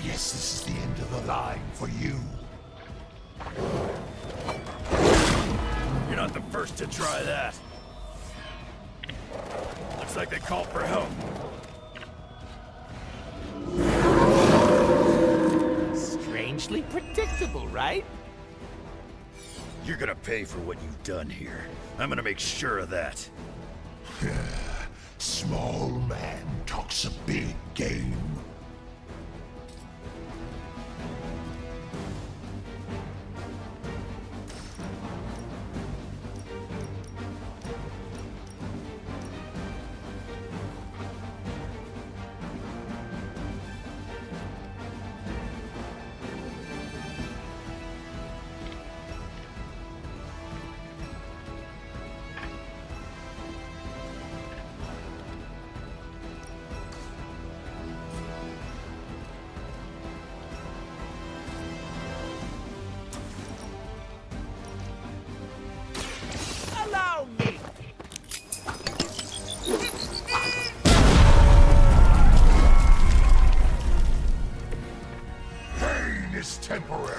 Guess this is the end of the line for you. You're not the first to try that. Looks like they called for help. Strangely predictable, right? You're gonna pay for what you've done here. I'm gonna make sure of that. Small man talks a big game. Allow me. Pain is temporary.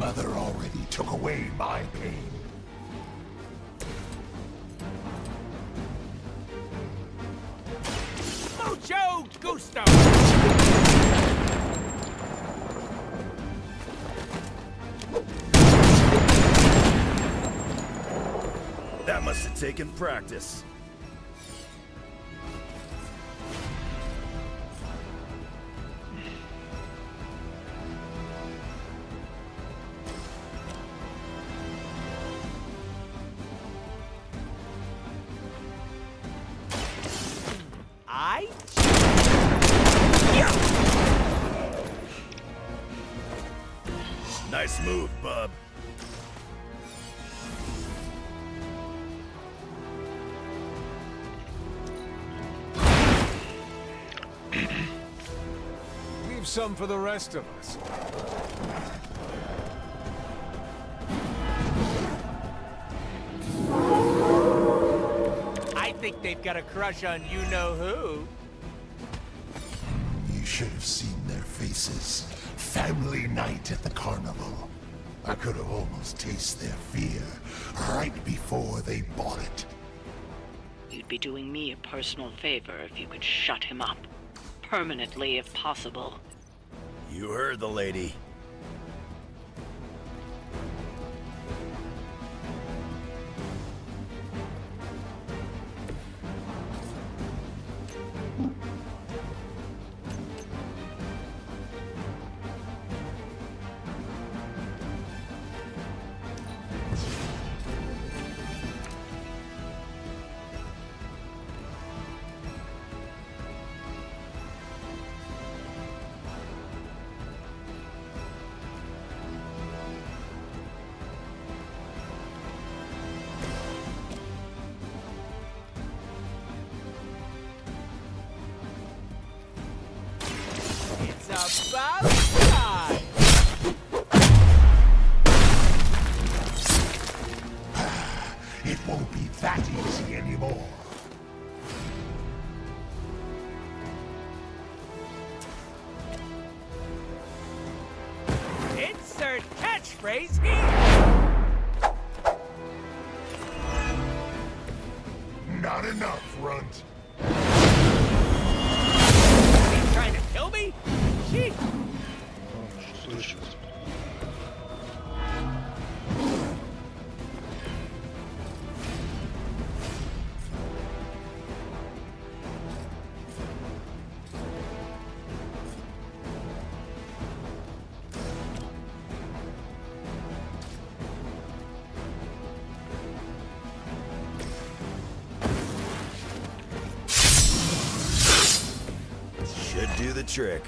mother already took away my pain. Mucho gusto! That must have taken practice. Nice move, bub. Leave some for the rest of us. I think they've got a crush on you-know-who. You should have seen their faces. Family night at the carnival. I could have almost tasted their fear right before they bought it. You'd be doing me a personal favor if you could shut him up. Permanently, if possible. You heard the lady. It's about time! It won't be that easy anymore. Insert catchphrase here! Not enough, Runt. He's trying to kill me? Shit! Should do the trick.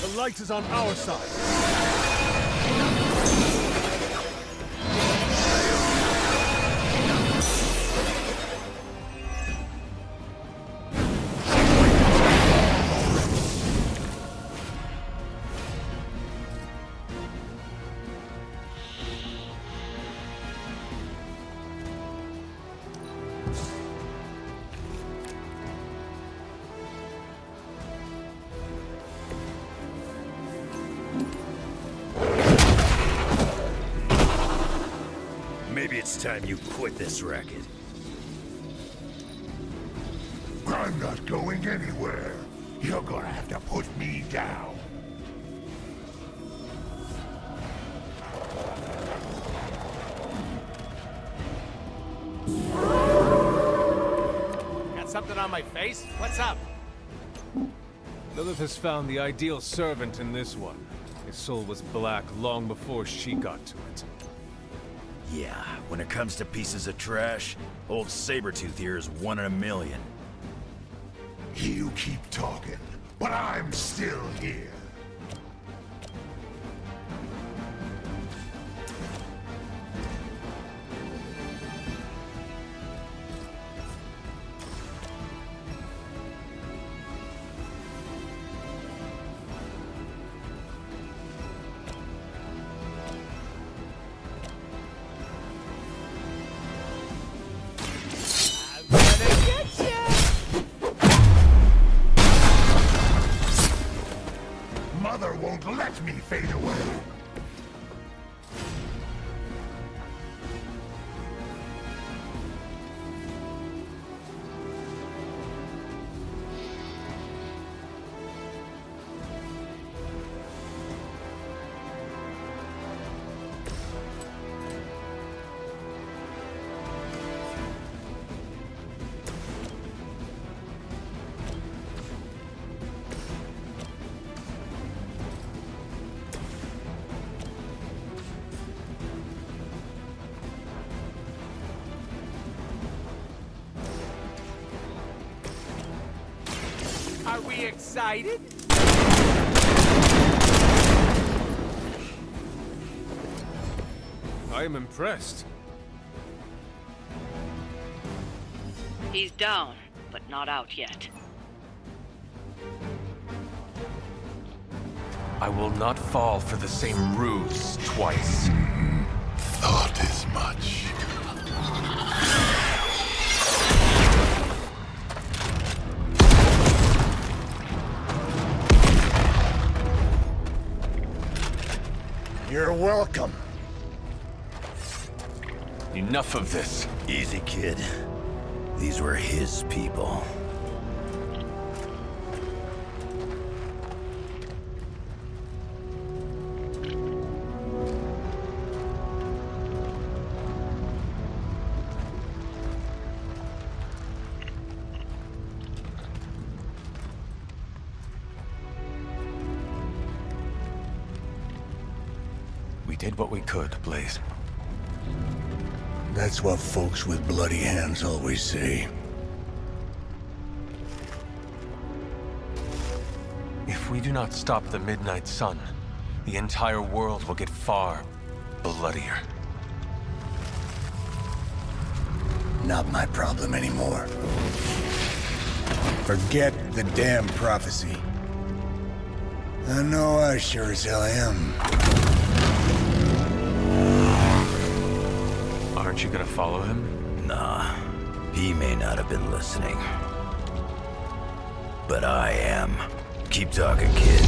The light is on our side. Maybe it's time you quit this racket. I'm not going anywhere. You're gonna have to put me down. Got something on my face? What's up? Lilith has found the ideal servant in this one. His soul was black long before she got to it. Yeah, when it comes to pieces of trash, old Sabretooth here is 1 in a million. You keep talking, but I'm still here. mother won't let me fade away. Are we excited? I am impressed. He's down, but not out yet. I will not fall for the same ruse twice. Thought as much. You're welcome. Enough of this. Easy, kid. These were his people. We did what we could, Blaze. That's what folks with bloody hands always say. If we do not stop the Midnight Sun, the entire world will get far bloodier. Not my problem anymore. Forget the damn prophecy. I know I sure as hell am. Aren't you gonna follow him? Nah, he may not have been listening. But I am. Keep talking, kid.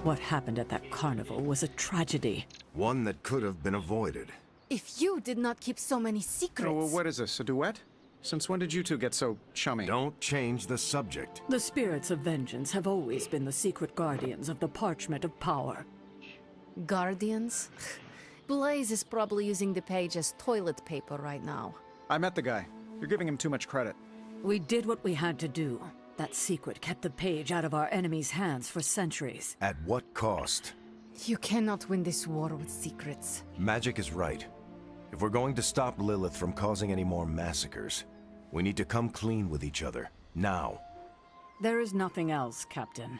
What happened at that carnival was a tragedy. One that could have been avoided. If you did not keep so many secrets... Oh, well, what is this, a duet? Since when did you two get so chummy? Don't change the subject. The spirits of vengeance have always been the secret guardians of the parchment of power. Guardians? Blaze is probably using the page as toilet paper right now. I met the guy. You're giving him too much credit. We did what we had to do. That secret kept the page out of our enemies' hands for centuries. At what cost? You cannot win this war with secrets. Magic is right. If we're going to stop Lilith from causing any more massacres, we need to come clean with each other. Now. There is nothing else, Captain.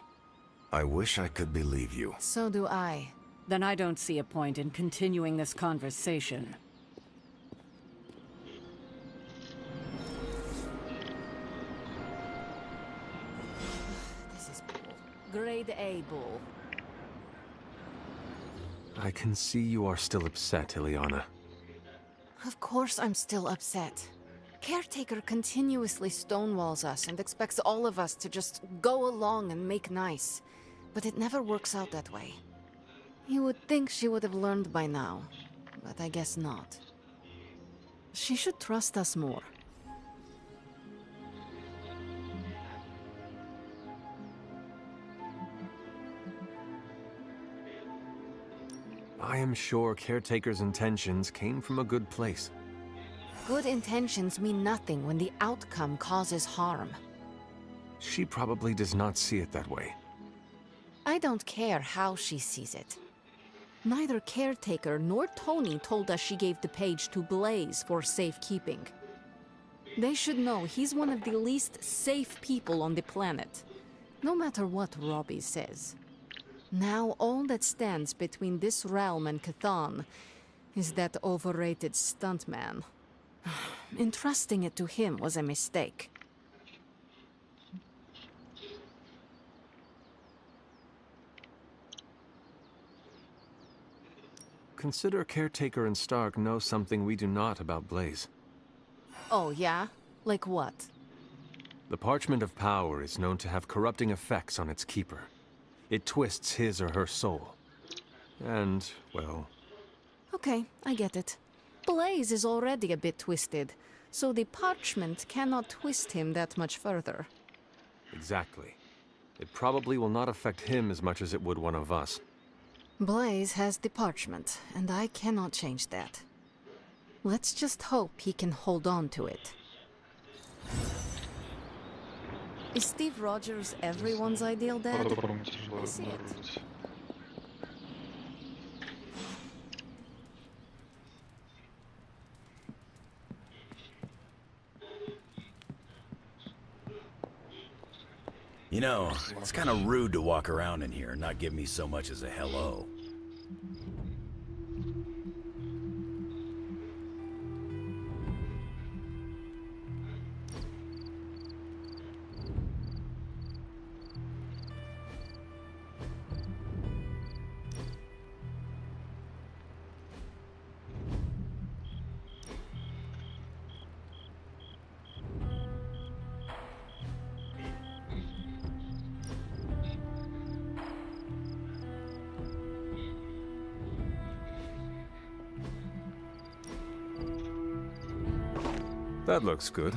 I wish I could believe you. So do I. Then I don't see a point in continuing this conversation. Grade A bull. I can see you are still upset, Ileana. Of course I'm still upset. Caretaker continuously stonewalls us and expects all of us to just go along and make nice. But it never works out that way. You would think she would have learned by now, but I guess not. She should trust us more. I am sure Caretaker's intentions came from a good place. Good intentions mean nothing when the outcome causes harm. She probably does not see it that way. I don't care how she sees it. Neither Caretaker nor Tony told us she gave the page to Blaze for safekeeping. They should know he's one of the least safe people on the planet. No matter what Robbie says. Now all that stands between this realm and Cathan is that overrated stuntman. Entrusting it to him was a mistake. Consider Caretaker and Stark know something we do not about Blaze. Oh, yeah? Like what? The Parchment of Power is known to have corrupting effects on its keeper. It twists his or her soul. And, well... Okay, I get it. Blaze is already a bit twisted, so the parchment cannot twist him that much further. Exactly. It probably will not affect him as much as it would one of us. Blaze has the parchment, and I cannot change that. Let's just hope he can hold on to it. Is Steve Rogers everyone's ideal dad? I see it. You know, it's kind of rude to walk around in here and not give me so much as a hello. That looks good.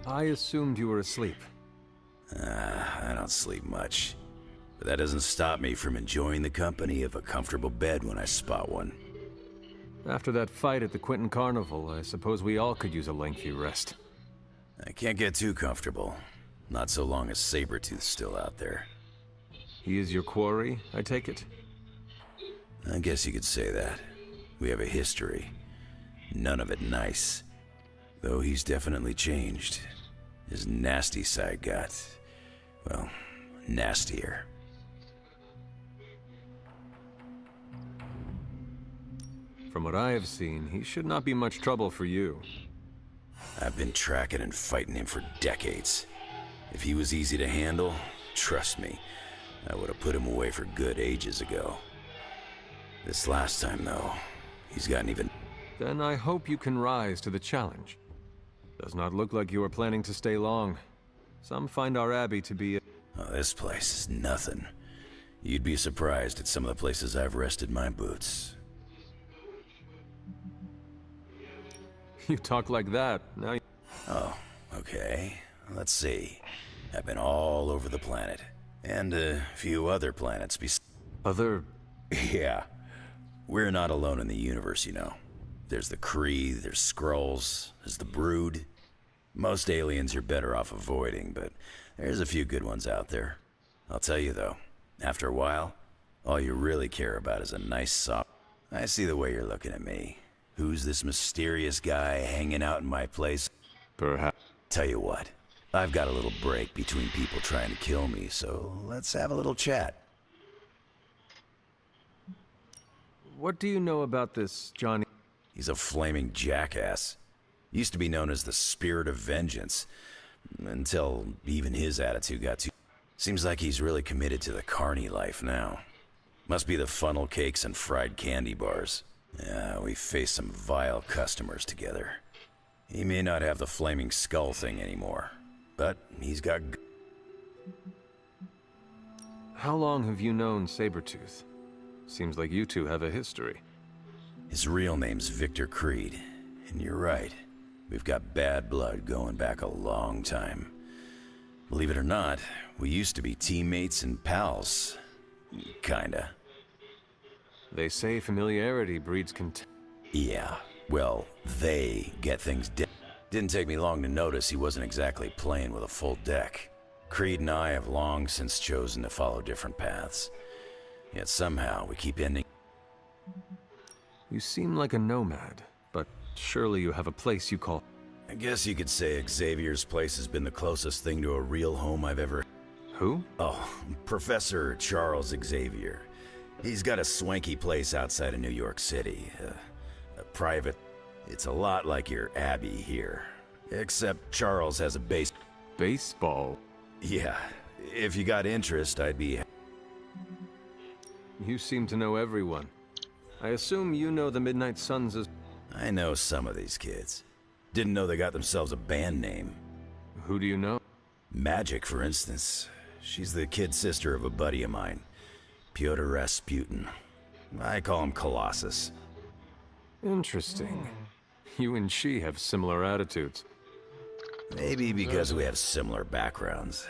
I assumed you were asleep. I don't sleep much. But that doesn't stop me from enjoying the company of a comfortable bed when I spot one. After that fight at the Quentin Carnival, I suppose we all could use a lengthy rest. I can't get too comfortable. Not so long as Sabretooth's still out there. He is your quarry, I take it? I guess you could say that. We have a history. None of it nice. Though he's definitely changed. His nasty side got, well, nastier. From what I have seen, he should not be much trouble for you. I've been tracking and fighting him for decades. If he was easy to handle, trust me, I would have put him away for good ages ago. This last time, though, he's gotten even... Then I hope you can rise to the challenge. Does not look like you are planning to stay long. Some find our abbey to be... Oh, this place is nothing. You'd be surprised at some of the places I've rested my boots. You talk like that, now you... Oh, okay. Let's see. I've been all over the planet. And a few other planets Other... Yeah. We're not alone in the universe, you know. There's the Kree, there's Skrulls, there's the Brood. Most aliens you're better off avoiding, but there's a few good ones out there. I'll tell you though, after a while, all you really care about is a nice soft... I see the way you're looking at me. Who's this mysterious guy hanging out in my place? Perhaps. Tell you what, I've got a little break between people trying to kill me, so let's have a little chat. What do you know about this, Johnny? He's a flaming jackass. Used to be known as the Spirit of Vengeance, until even his attitude got too... Seems like he's really committed to the carny life now. Must be the funnel cakes and fried candy bars. Yeah, we faced some vile customers together. He may not have the flaming skull thing anymore, but he's got... How long have you known Sabretooth? Seems like you two have a history. His real name's Victor Creed, and you're right. We've got bad blood going back a long time. Believe it or not, we used to be teammates and pals. Kinda. They say familiarity breeds contempt. Yeah, well, they get things done. Didn't take me long to notice he wasn't exactly playing with a full deck. Creed and I have long since chosen to follow different paths. Yet somehow we keep ending... You seem like a nomad, but Surely you have a place you call... I guess you could say Xavier's place has been the closest thing to a real home I've ever... Who? Oh, Professor Charles Xavier. He's got a swanky place outside of New York City. A private... It's a lot like your Abbey here. Except Charles has a baseball? Yeah. If you got interest, I'd be... You seem to know everyone. I assume you know the Midnight Suns as... I know some of these kids. Didn't know they got themselves a band name. Who do you know? Magic, for instance. She's the kid sister of a buddy of mine, Pyotr Rasputin. I call him Colossus. Interesting. You and she have similar attitudes. Maybe because we have similar backgrounds.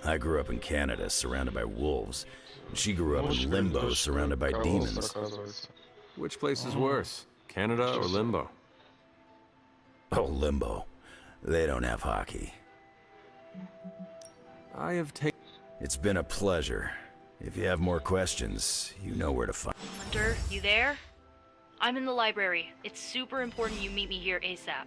I grew up in Canada, surrounded by wolves. And she grew up in Limbo, surrounded by demons. Which place is worse, Canada or Limbo? Oh, Limbo. They don't have hockey. I have taken... It's been a pleasure. If you have more questions, you know where to find... Hunter, you there? I'm in the library. It's super important you meet me here ASAP.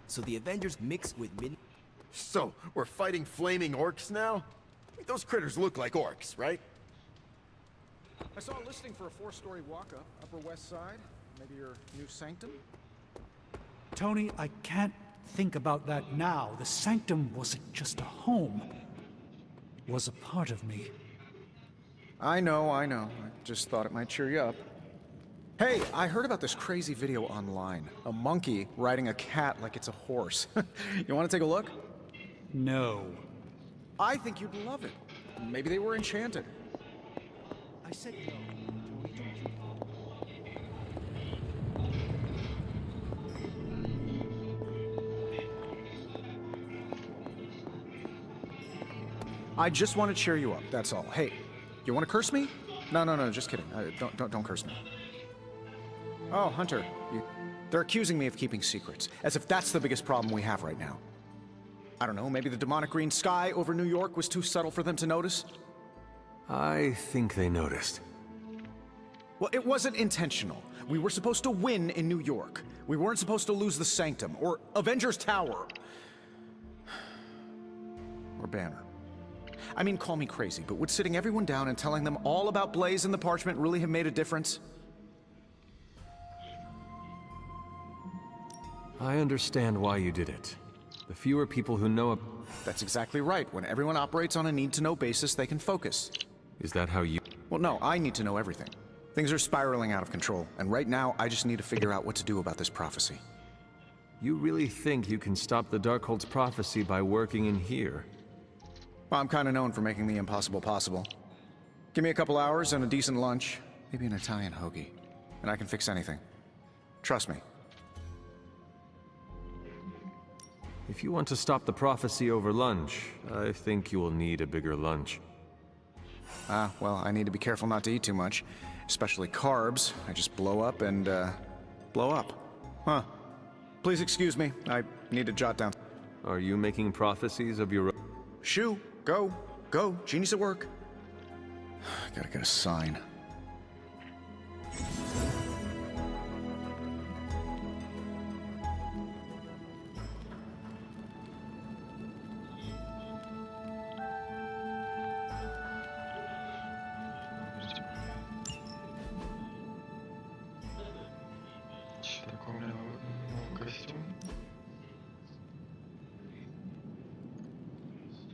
So the Avengers mixed with mid... So, we're fighting flaming orcs now? Those critters look like orcs, right? I saw a listing for a 4-story walk-up, Upper West Side. Maybe your new sanctum? Tony, I can't think about that now. The sanctum wasn't just a home. It was a part of me. I know. I just thought it might cheer you up. Hey, I heard about this crazy video online. A monkey riding a cat like it's a horse. You want to take a look? No. I think you'd love it. Maybe they were enchanted. I said no. I just want to cheer you up, that's all. Hey, you want to curse me? No, just kidding. Don't curse me. Oh, Hunter, they're accusing me of keeping secrets, as if that's the biggest problem we have right now. I don't know, maybe the demonic green sky over New York was too subtle for them to notice? I think they noticed. Well, it wasn't intentional. We were supposed to win in New York. We weren't supposed to lose the Sanctum, or Avengers Tower. Or Banner. I mean, call me crazy, but would sitting everyone down and telling them all about Blaze and the Parchment really have made a difference? I understand why you did it. The fewer people who know... That's exactly right. When everyone operates on a need-to-know basis, they can focus. Is that how you... Well, no, I need to know everything. Things are spiraling out of control, and right now, I just need to figure out what to do about this prophecy. You really think you can stop the Darkhold's prophecy by working in here? Well, I'm kind of known for making the impossible possible. Give me a couple hours and a decent lunch, maybe an Italian hoagie, and I can fix anything. Trust me. If you want to stop the prophecy over lunch, I think you will need a bigger lunch. Well, I need to be careful not to eat too much, especially carbs. I just blow up and, blow up. Huh. Please excuse me, I need to jot down. Are you making prophecies of your own? Shoo, go, genius at work. Gotta get a sign.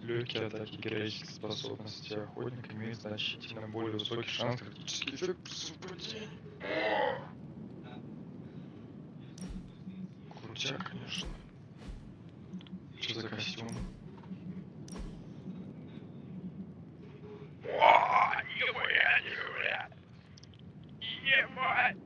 Легкие атаки героических способностей охотника имеют значительно более высокий шанс критический эффект при совпадении. Крутяк, конечно. Что за костюм? Нихуя! Ебать!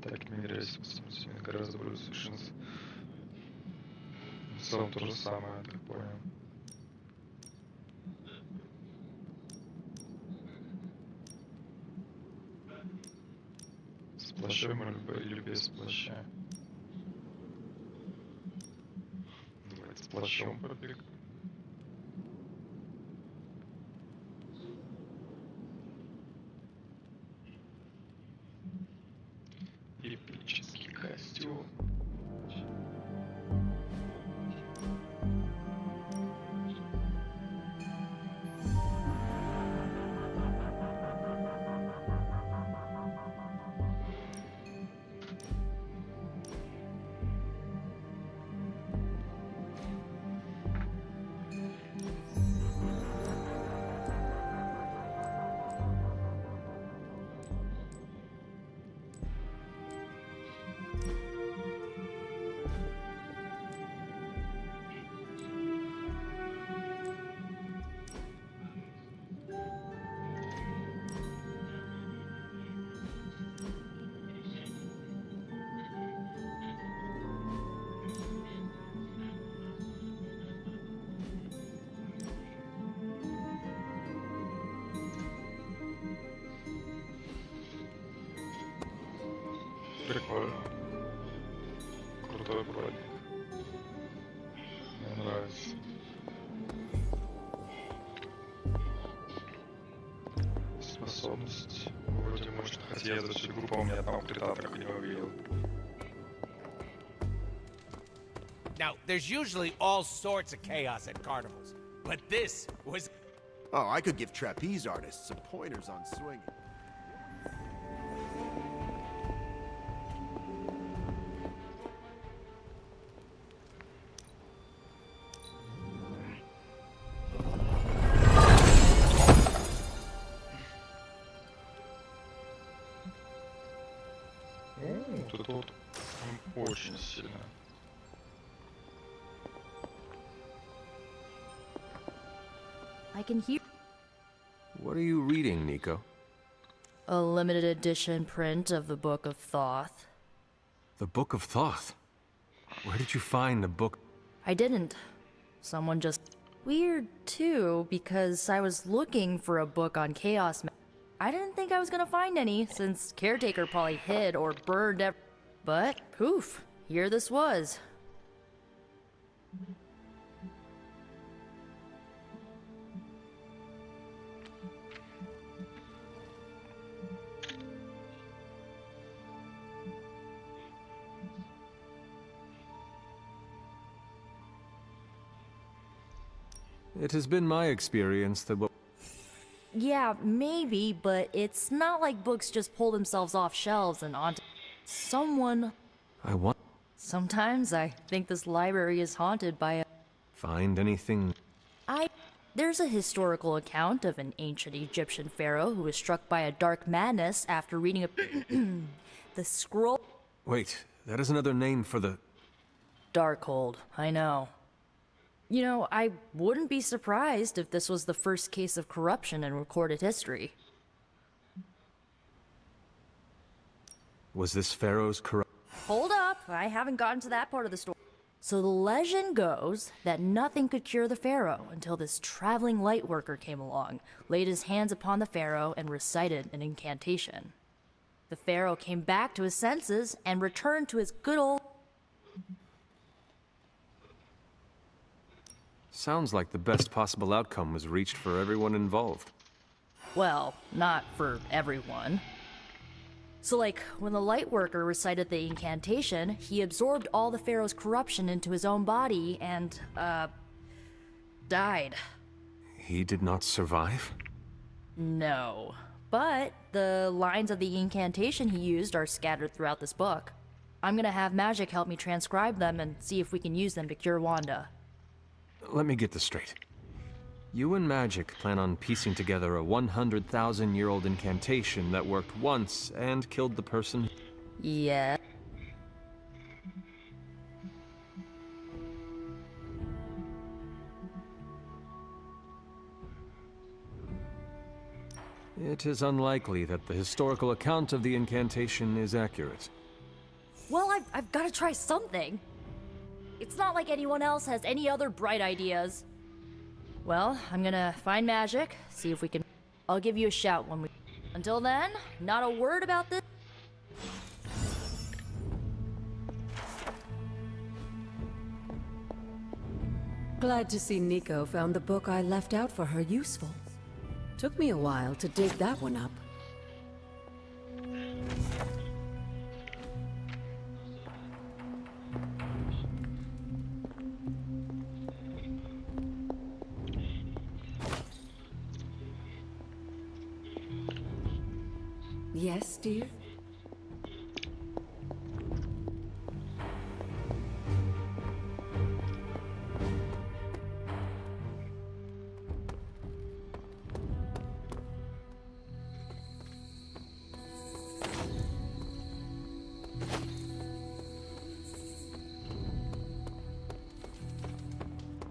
Так, героических способностей гораздо более высокий шанс целом то же самое, я так понял. С плащом или без плаща? Давайте с плащом пробегаем. Эпический костюм. Прикольно. Крутой броник. Мне нравится. Способность. Вроде может, хотя я за всю группу у меня одного крита так и не увидел. Now, there's usually all sorts of chaos at carnivals, but this was... Oh, I could give trapeze artists some pointers on swinging. Тут вот очень сильно. I can hear. What are you reading, Nico? A limited edition print of the Book of Thoth. The Book of Thoth? Where did you find the book? I didn't. Someone just... Weird, too, because I was looking for a book on chaos. I didn't think I was gonna find any, since Caretaker probably hid or burned But, poof, here this was. It has been my experience that Yeah, maybe, but it's not like books just pull themselves off shelves and onto someone. I want... Sometimes I think this library is haunted by a... Find anything? There's a historical account of an ancient Egyptian pharaoh who was struck by a dark madness after reading a... the scroll... Wait, that is another name for the... Darkhold, I know. You know, I wouldn't be surprised if this was the first case of corruption in recorded history. Was this pharaoh's corrupt... Hold up, I haven't gotten to that part of the story. So the legend goes that nothing could cure the pharaoh until this traveling light worker came along, laid his hands upon the pharaoh, and recited an incantation. The pharaoh came back to his senses and returned to his good old... Sounds like the best possible outcome was reached for everyone involved. Well, not for everyone. So like, when the Lightworker recited the incantation, he absorbed all the Pharaoh's corruption into his own body and, died. He did not survive? No. But the lines of the incantation he used are scattered throughout this book. I'm gonna have Magic help me transcribe them and see if we can use them to cure Wanda. Let me get this straight. You and Magic plan on piecing together a 100,000-year-old incantation that worked once and killed the person? Yeah. It is unlikely that the historical account of the incantation is accurate. Well, I've got to try something. It's not like anyone else has any other bright ideas. Well, I'm gonna find magic, see if we can... I'll give you a shout when we... Until then, not a word about this. Glad to see Nico found the book I left out for her useful. Took me a while to dig that one up. Yes, dear?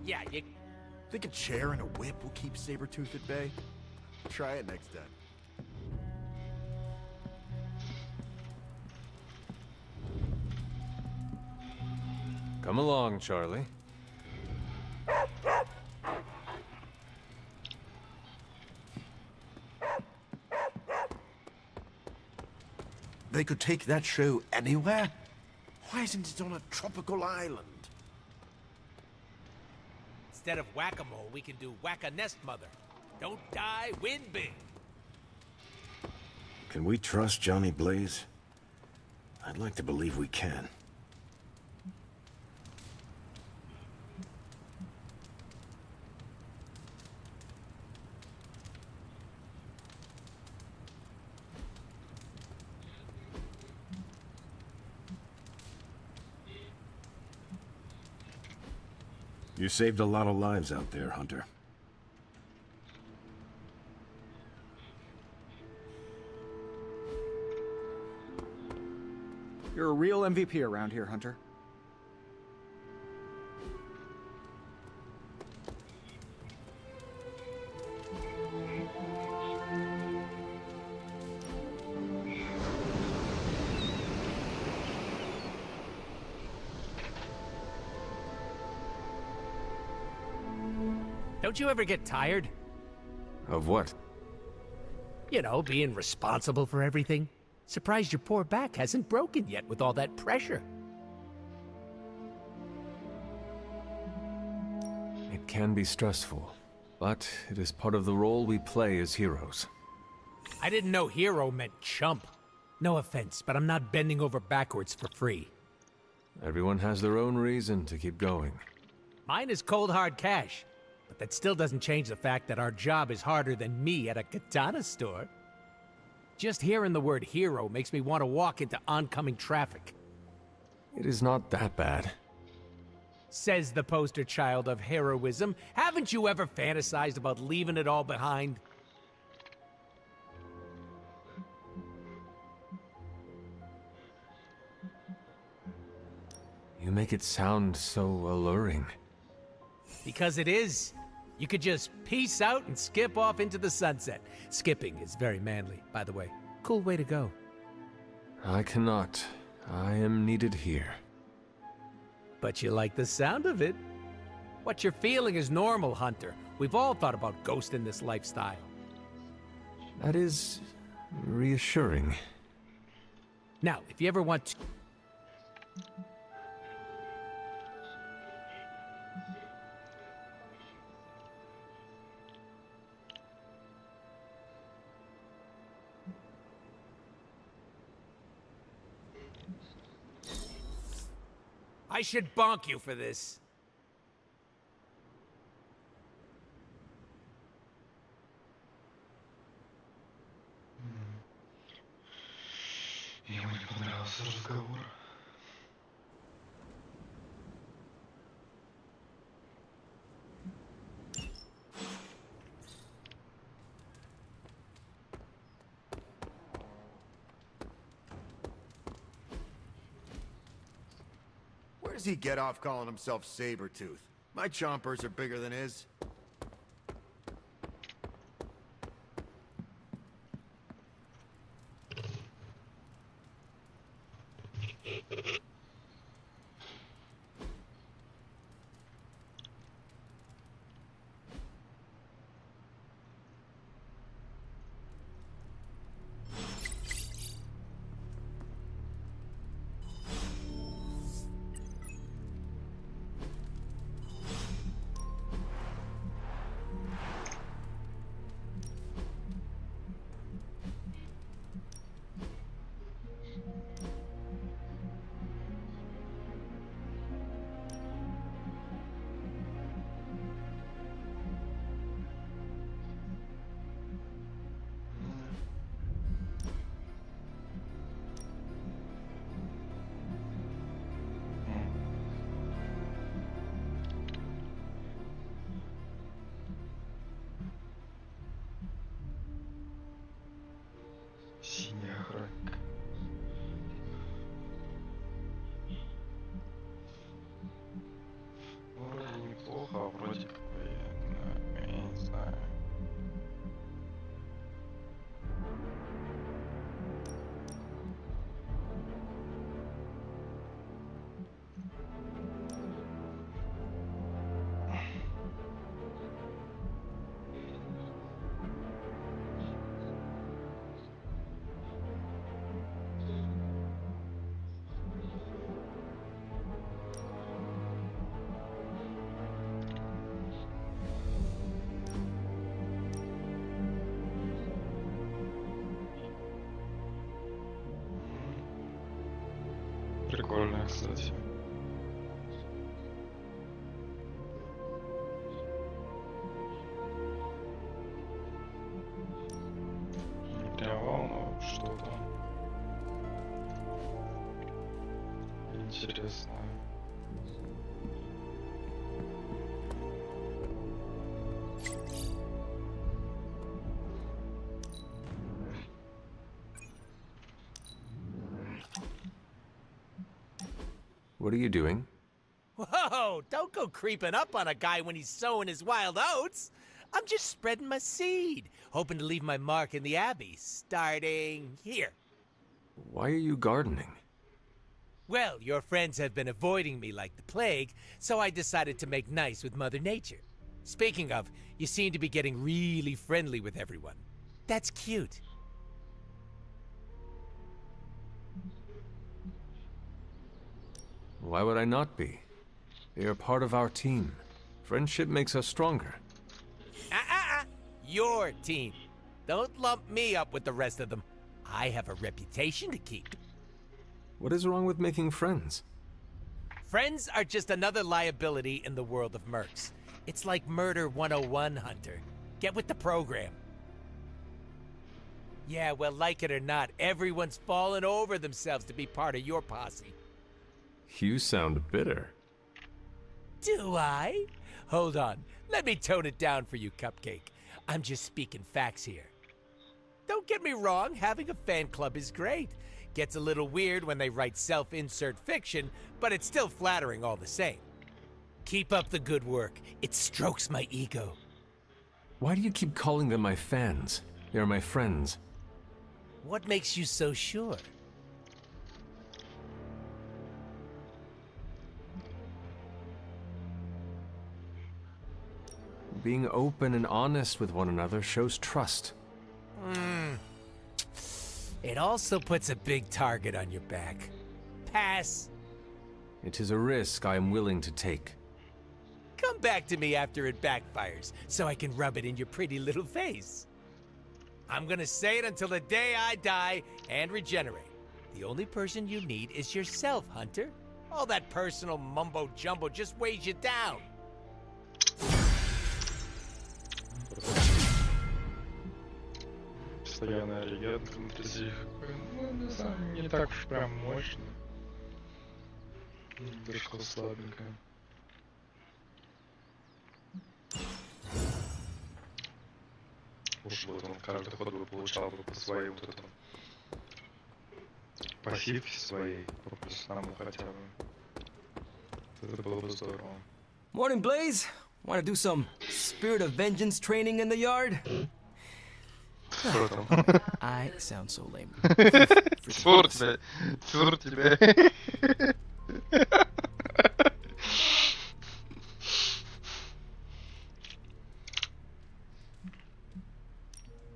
Yeah, you... Think a chair and a whip will keep Sabretooth at bay? Try it next time. Come along, Charlie. They could take that show anywhere? Why isn't it on a tropical island? Instead of whack-a-mole, we can do whack-a-nest, mother. Don't die, win big. Can we trust Johnny Blaze? I'd like to believe we can. You saved a lot of lives out there, Hunter. You're a real MVP around here, Hunter. Don't you ever get tired? Of what? You know, being responsible for everything. Surprised your poor back hasn't broken yet with all that pressure. It can be stressful, but it is part of the role we play as heroes. I didn't know hero meant chump. No offense, but I'm not bending over backwards for free. Everyone has their own reason to keep going. Mine is cold hard cash. But that still doesn't change the fact that our job is harder than me at a katana store. Just hearing the word hero makes me want to walk into oncoming traffic. It is not that bad. Says the poster child of heroism. Haven't you ever fantasized about leaving it all behind? You make it sound so alluring. Because it is. You could just peace out and skip off into the sunset. Skipping is very manly, by the way. Cool way to go. I cannot. I am needed here. But you like the sound of it. What you're feeling is normal, Hunter. We've all thought about ghosting this lifestyle. That is reassuring. Now, if you ever want to... I should bonk you for this. Ему не понравился разговор. Where does he get off calling himself Sabretooth? My chompers are bigger than his. Прикольная, кстати. Не прям вау, но что-то интересное. What are you doing? Whoa, don't go creeping up on a guy when he's sowing his wild oats. I'm just spreading my seed, hoping to leave my mark in the Abbey, starting here. Why are you gardening? Well, your friends have been avoiding me like the plague, so I decided to make nice with Mother Nature. Speaking of, you seem to be getting really friendly with everyone. That's cute. Why would I not be? They are part of our team. Friendship makes us stronger. Your team. Don't lump me up with the rest of them. I have a reputation to keep. What is wrong with making friends? Friends are just another liability in the world of mercs. It's like Murder 101, Hunter. Get with the program. Yeah, well, like it or not, everyone's fallen over themselves to be part of your posse. You sound bitter. Do I? Hold on. Let me tone it down for you, Cupcake. I'm just speaking facts here. Don't get me wrong, having a fan club is great. Gets a little weird when they write self-insert fiction, but it's still flattering all the same. Keep up the good work. It strokes my ego. Why do you keep calling them my fans? They're my friends. What makes you so sure? Being open and honest with one another shows trust. It also puts a big target on your back. Pass. It is a risk I am willing to take. Come back to me after it backfires, so I can rub it in your pretty little face. I'm gonna say it until the day I die and regenerate. The only person you need is yourself, Hunter. All that personal mumbo-jumbo just weighs you down. Постоянная легенда внутри. Ну, на самом деле, не так уж прям мощно. Немножко слабенькая. Уж вот он каждый ход бы получал бы по своей вот этому пассивке своей, по плюсному хотя бы. Это было бы здорово. Morning, Blaze. Want to do some Spirit of Vengeance training in the yard? I sound so lame. Тьфу тебя, тьфу тебя.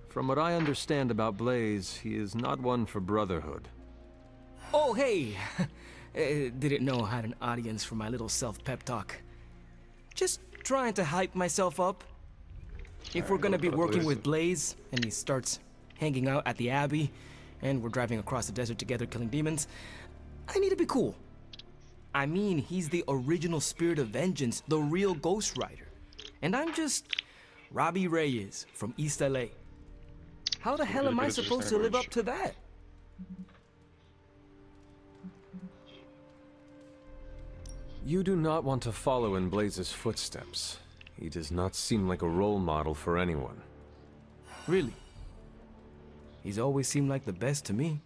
From what I understand about Blaze, he is not one for brotherhood. Oh, hey! Didn't know I had an audience for my little self-pep talk. Just trying to hype myself up. If we're gonna be working with Blaze, and he starts hanging out at the Abbey, and we're driving across the desert together killing demons, I need to be cool. I mean, he's the original Spirit of Vengeance, the real Ghost Rider. And I'm just Robbie Reyes from East LA. How the hell am I supposed to live up to that? You do not want to follow in Blaze's footsteps. He does not seem like a role model for anyone. Really? He's always seemed like the best to me.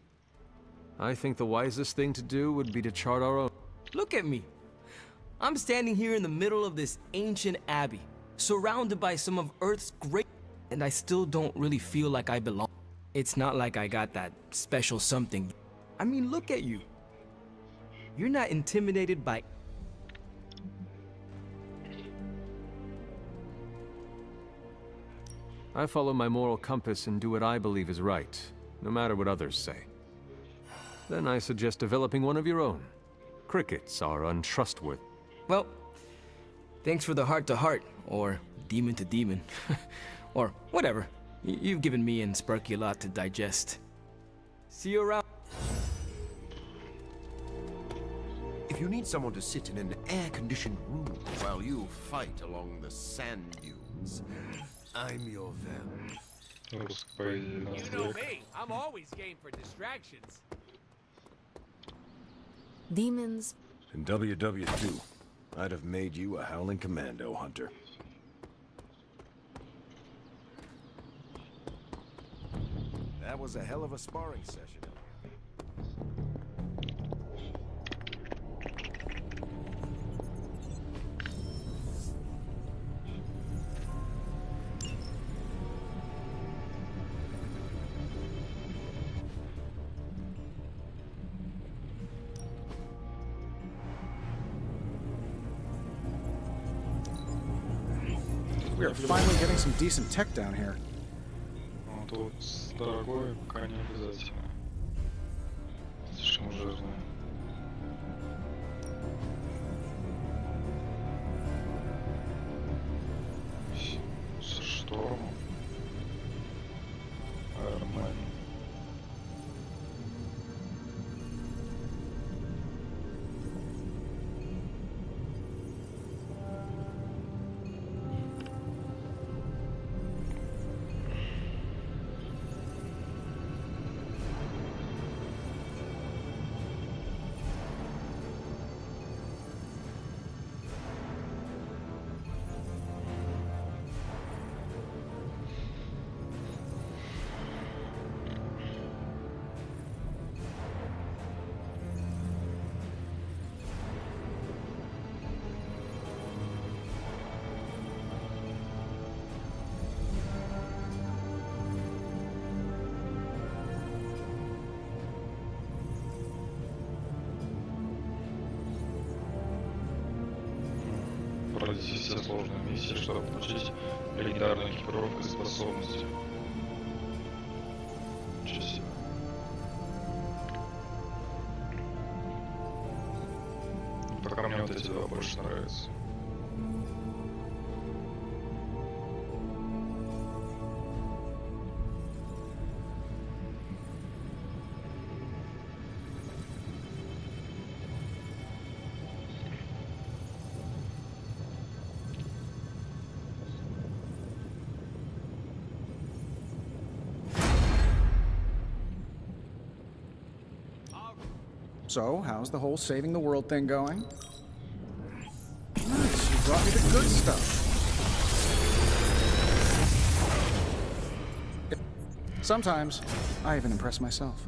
I think the wisest thing to do would be to chart our own. Look at me. I'm standing here in the middle of this ancient abbey, surrounded by some of Earth's great... And I still don't really feel like I belong. It's not like I got that special something. I mean, look at you. You're not intimidated by... I follow my moral compass and do what I believe is right, no matter what others say. Then I suggest developing one of your own. Crickets are untrustworthy. Well, thanks for the heart-to-heart, or demon-to-demon, or whatever. You've given me and Sparky a lot to digest. See you around. If you need someone to sit in an air-conditioned room while you fight along the sand dunes, I'm your vel. You know me. I'm always game for distractions. Demons. In WW2, I'd have made you a howling commando, Hunter. That was a hell of a sparring session. We are finally getting some decent tech down here. Ну, тут дорогое пока не обязательно. Слишком жирное. Со штормом. Нормально. Пройти все сложные миссии, чтобы получить легендарную экипировку и способности. Ничего себе. Пока мне вот эти два больше нравятся. So, how's the whole saving the world thing going? Nice, you brought me the good stuff. Sometimes, I even impress myself.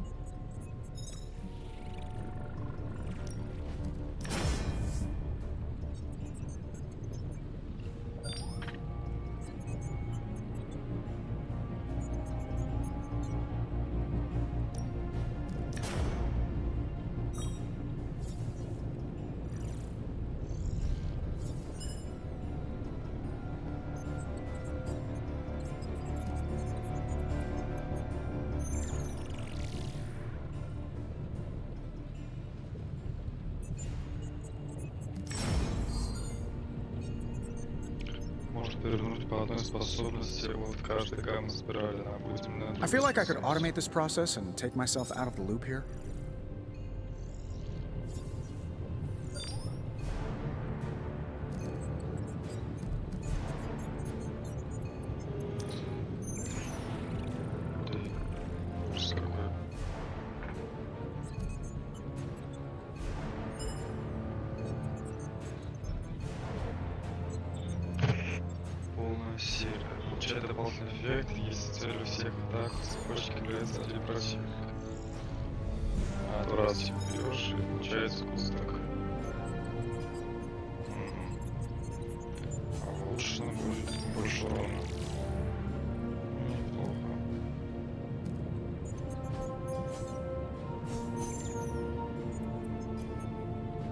I feel like I could automate this process and take myself out of the loop here.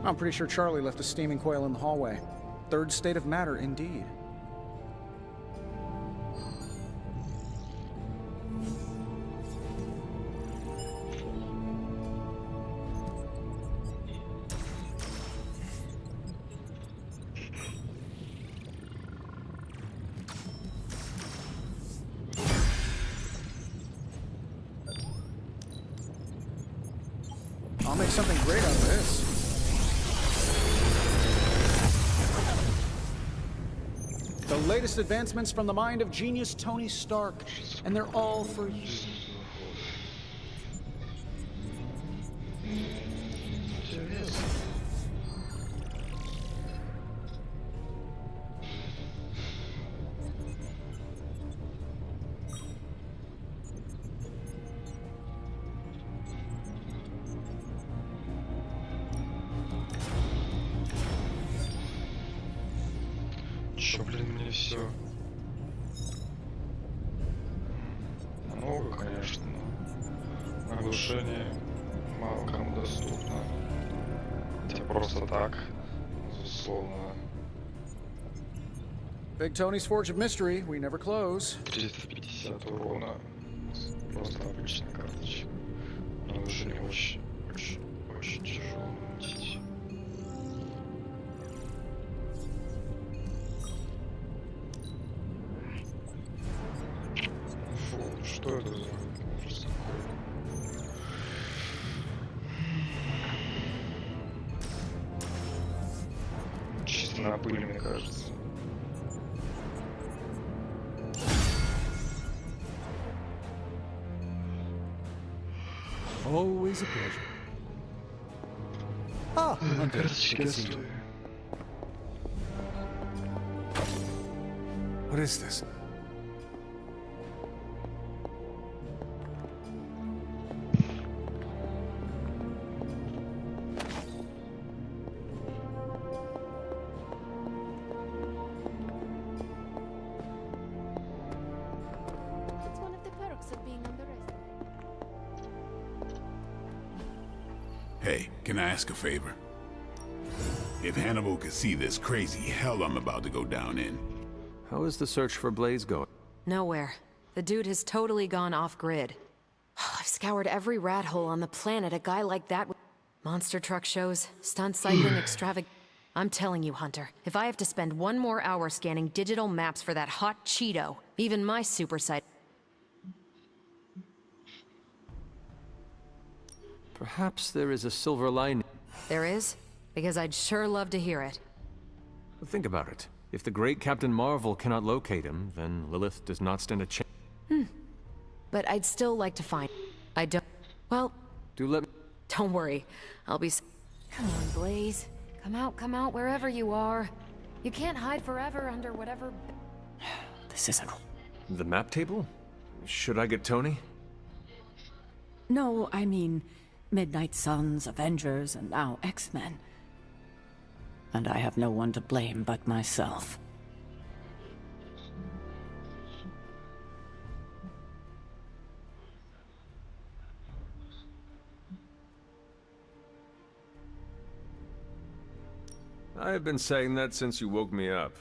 I'm pretty sure Charlie left a steaming coil in the hallway. Third state of matter, indeed. I'll make something great out of this. The latest advancements from the mind of genius Tony Stark, and they're all for you. Чё, блин, мне все много, конечно, но оглушение мало кому доступно. Хотя просто так, безусловно. Big Tony's Forge of Mystery, we never close. 350 урона, просто обычная карточка. Но оглушение очень тяжело мутить. Что это за ужас такой? Чисто на пыль, мне кажется. Always a pleasure. Ah, карточки стоят. What is this? Hey, can I ask a favor? If Hannibal could see this crazy hell I'm about to go down in. How is the search for Blaze going? Nowhere. The dude has totally gone off-grid. I've scoured every rat hole on the planet. A guy like that with monster truck shows, stunt cycling I'm telling you, Hunter, if I have to spend one more hour scanning digital maps for that hot Cheeto, even my super sight... Perhaps there is a silver lining. There is? Because I'd sure love to hear it. Think about it. If the great Captain Marvel cannot locate him, then Lilith does not stand a chance. But I'd still like to find... I don't... Well... Do let me... Don't worry. I'll be... Come on, Blaze. Come out, wherever you are. You can't hide forever under whatever... This isn't... The map table? Should I get Tony? No, I mean... Midnight Suns, Avengers, and now X-Men. And I have no one to blame but myself. I've been saying that since you woke me up.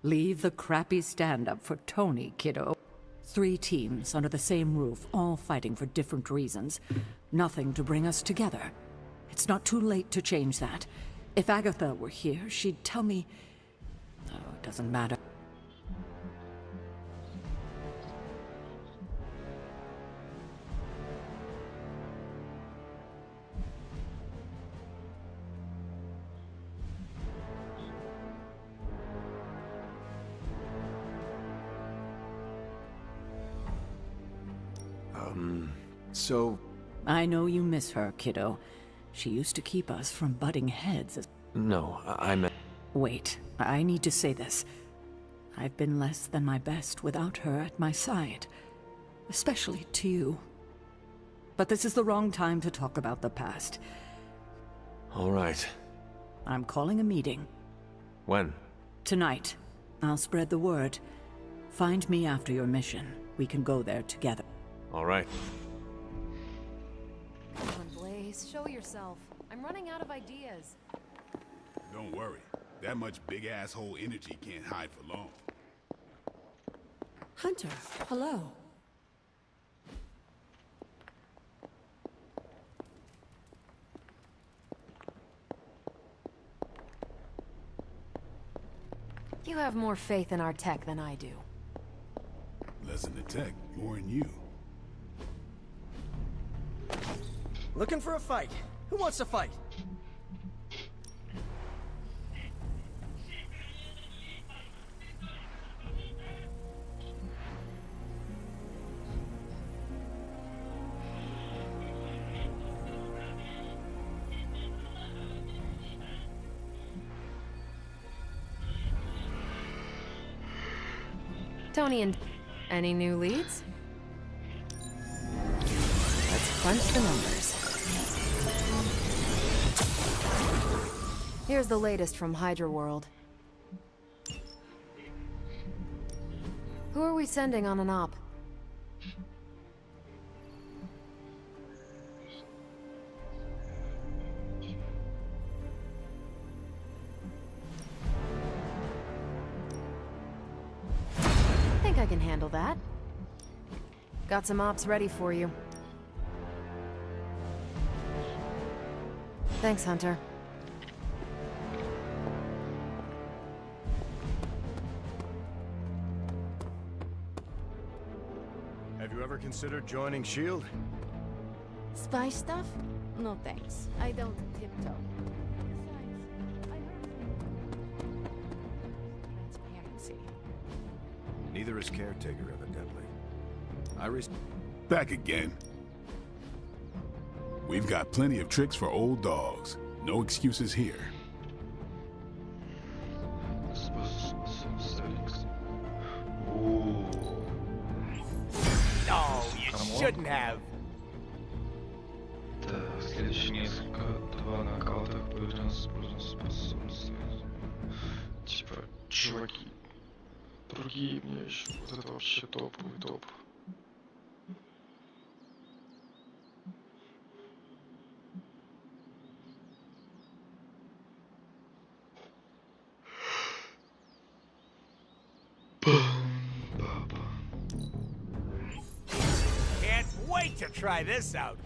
Leave the crappy stand-up for Tony, kiddo. 3 teams under the same roof, all fighting for different reasons. Nothing to bring us together. It's not too late to change that. If Agatha were here, she'd tell me... Oh, it doesn't matter. So... I know you miss her, kiddo. She used to keep us from butting heads as... No, I meant... Wait, I need to say this. I've been less than my best without her at my side. Especially to you. But this is the wrong time to talk about the past. All right. I'm calling a meeting. When? Tonight. I'll spread the word. Find me after your mission. We can go there together. All right. Come on, Blaze. Show yourself. I'm running out of ideas. Don't worry. That much big asshole energy can't hide for long. Hunter, hello. You have more faith in our tech than I do. Less in the tech, more in you. Looking for a fight. Who wants to fight? Tony and... Any new leads? Let's crunch the numbers. Here's the latest from Hydra World. Who are we sending on an op? I think I can handle that. Got some ops ready for you. Thanks, Hunter. Have you ever considered joining S.H.I.E.L.D.? Spy stuff? No thanks. I don't tiptoe. Transparency. Neither is Caretaker, evidently. Back again. We've got plenty of tricks for old dogs. No excuses here. No, you shouldn't have. Так, следующие несколько, 2 нокаута, благодарен использованию способности. Типа, чуваки. Другие мне еще. Вот это вообще топовый топ. Can't wait to try this out.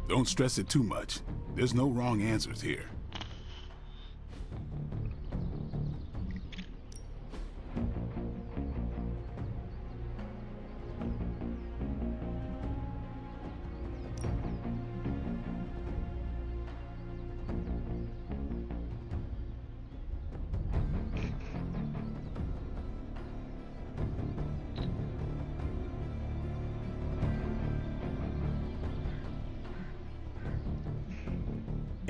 Don't stress it too much. There's no wrong answers here.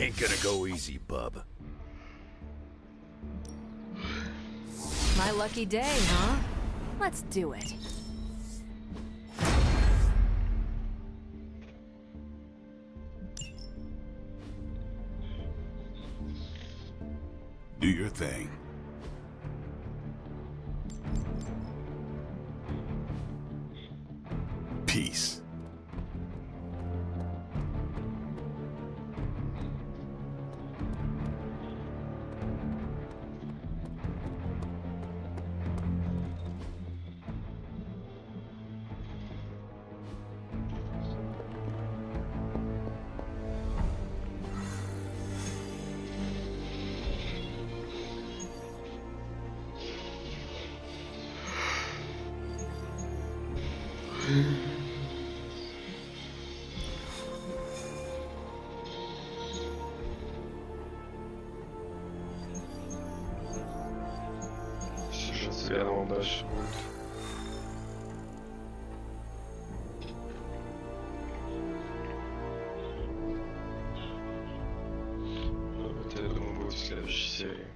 Ain't gonna go easy, bub. My lucky day, huh? Let's do it. Do your thing. Peace. Сейчас с Веномом дальше будет. Это, я думаю, будет в следующей серии.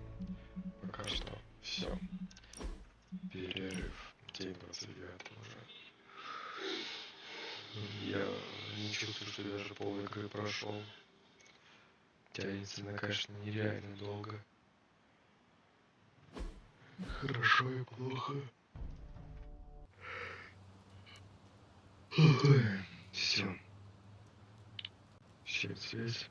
Пока что все. Перерыв. День 29 уже. Я не чувствую, что я даже пол игры прошел. Тянется, конечно, нереально долго. Хорошо и плохо. Все. Всем связь.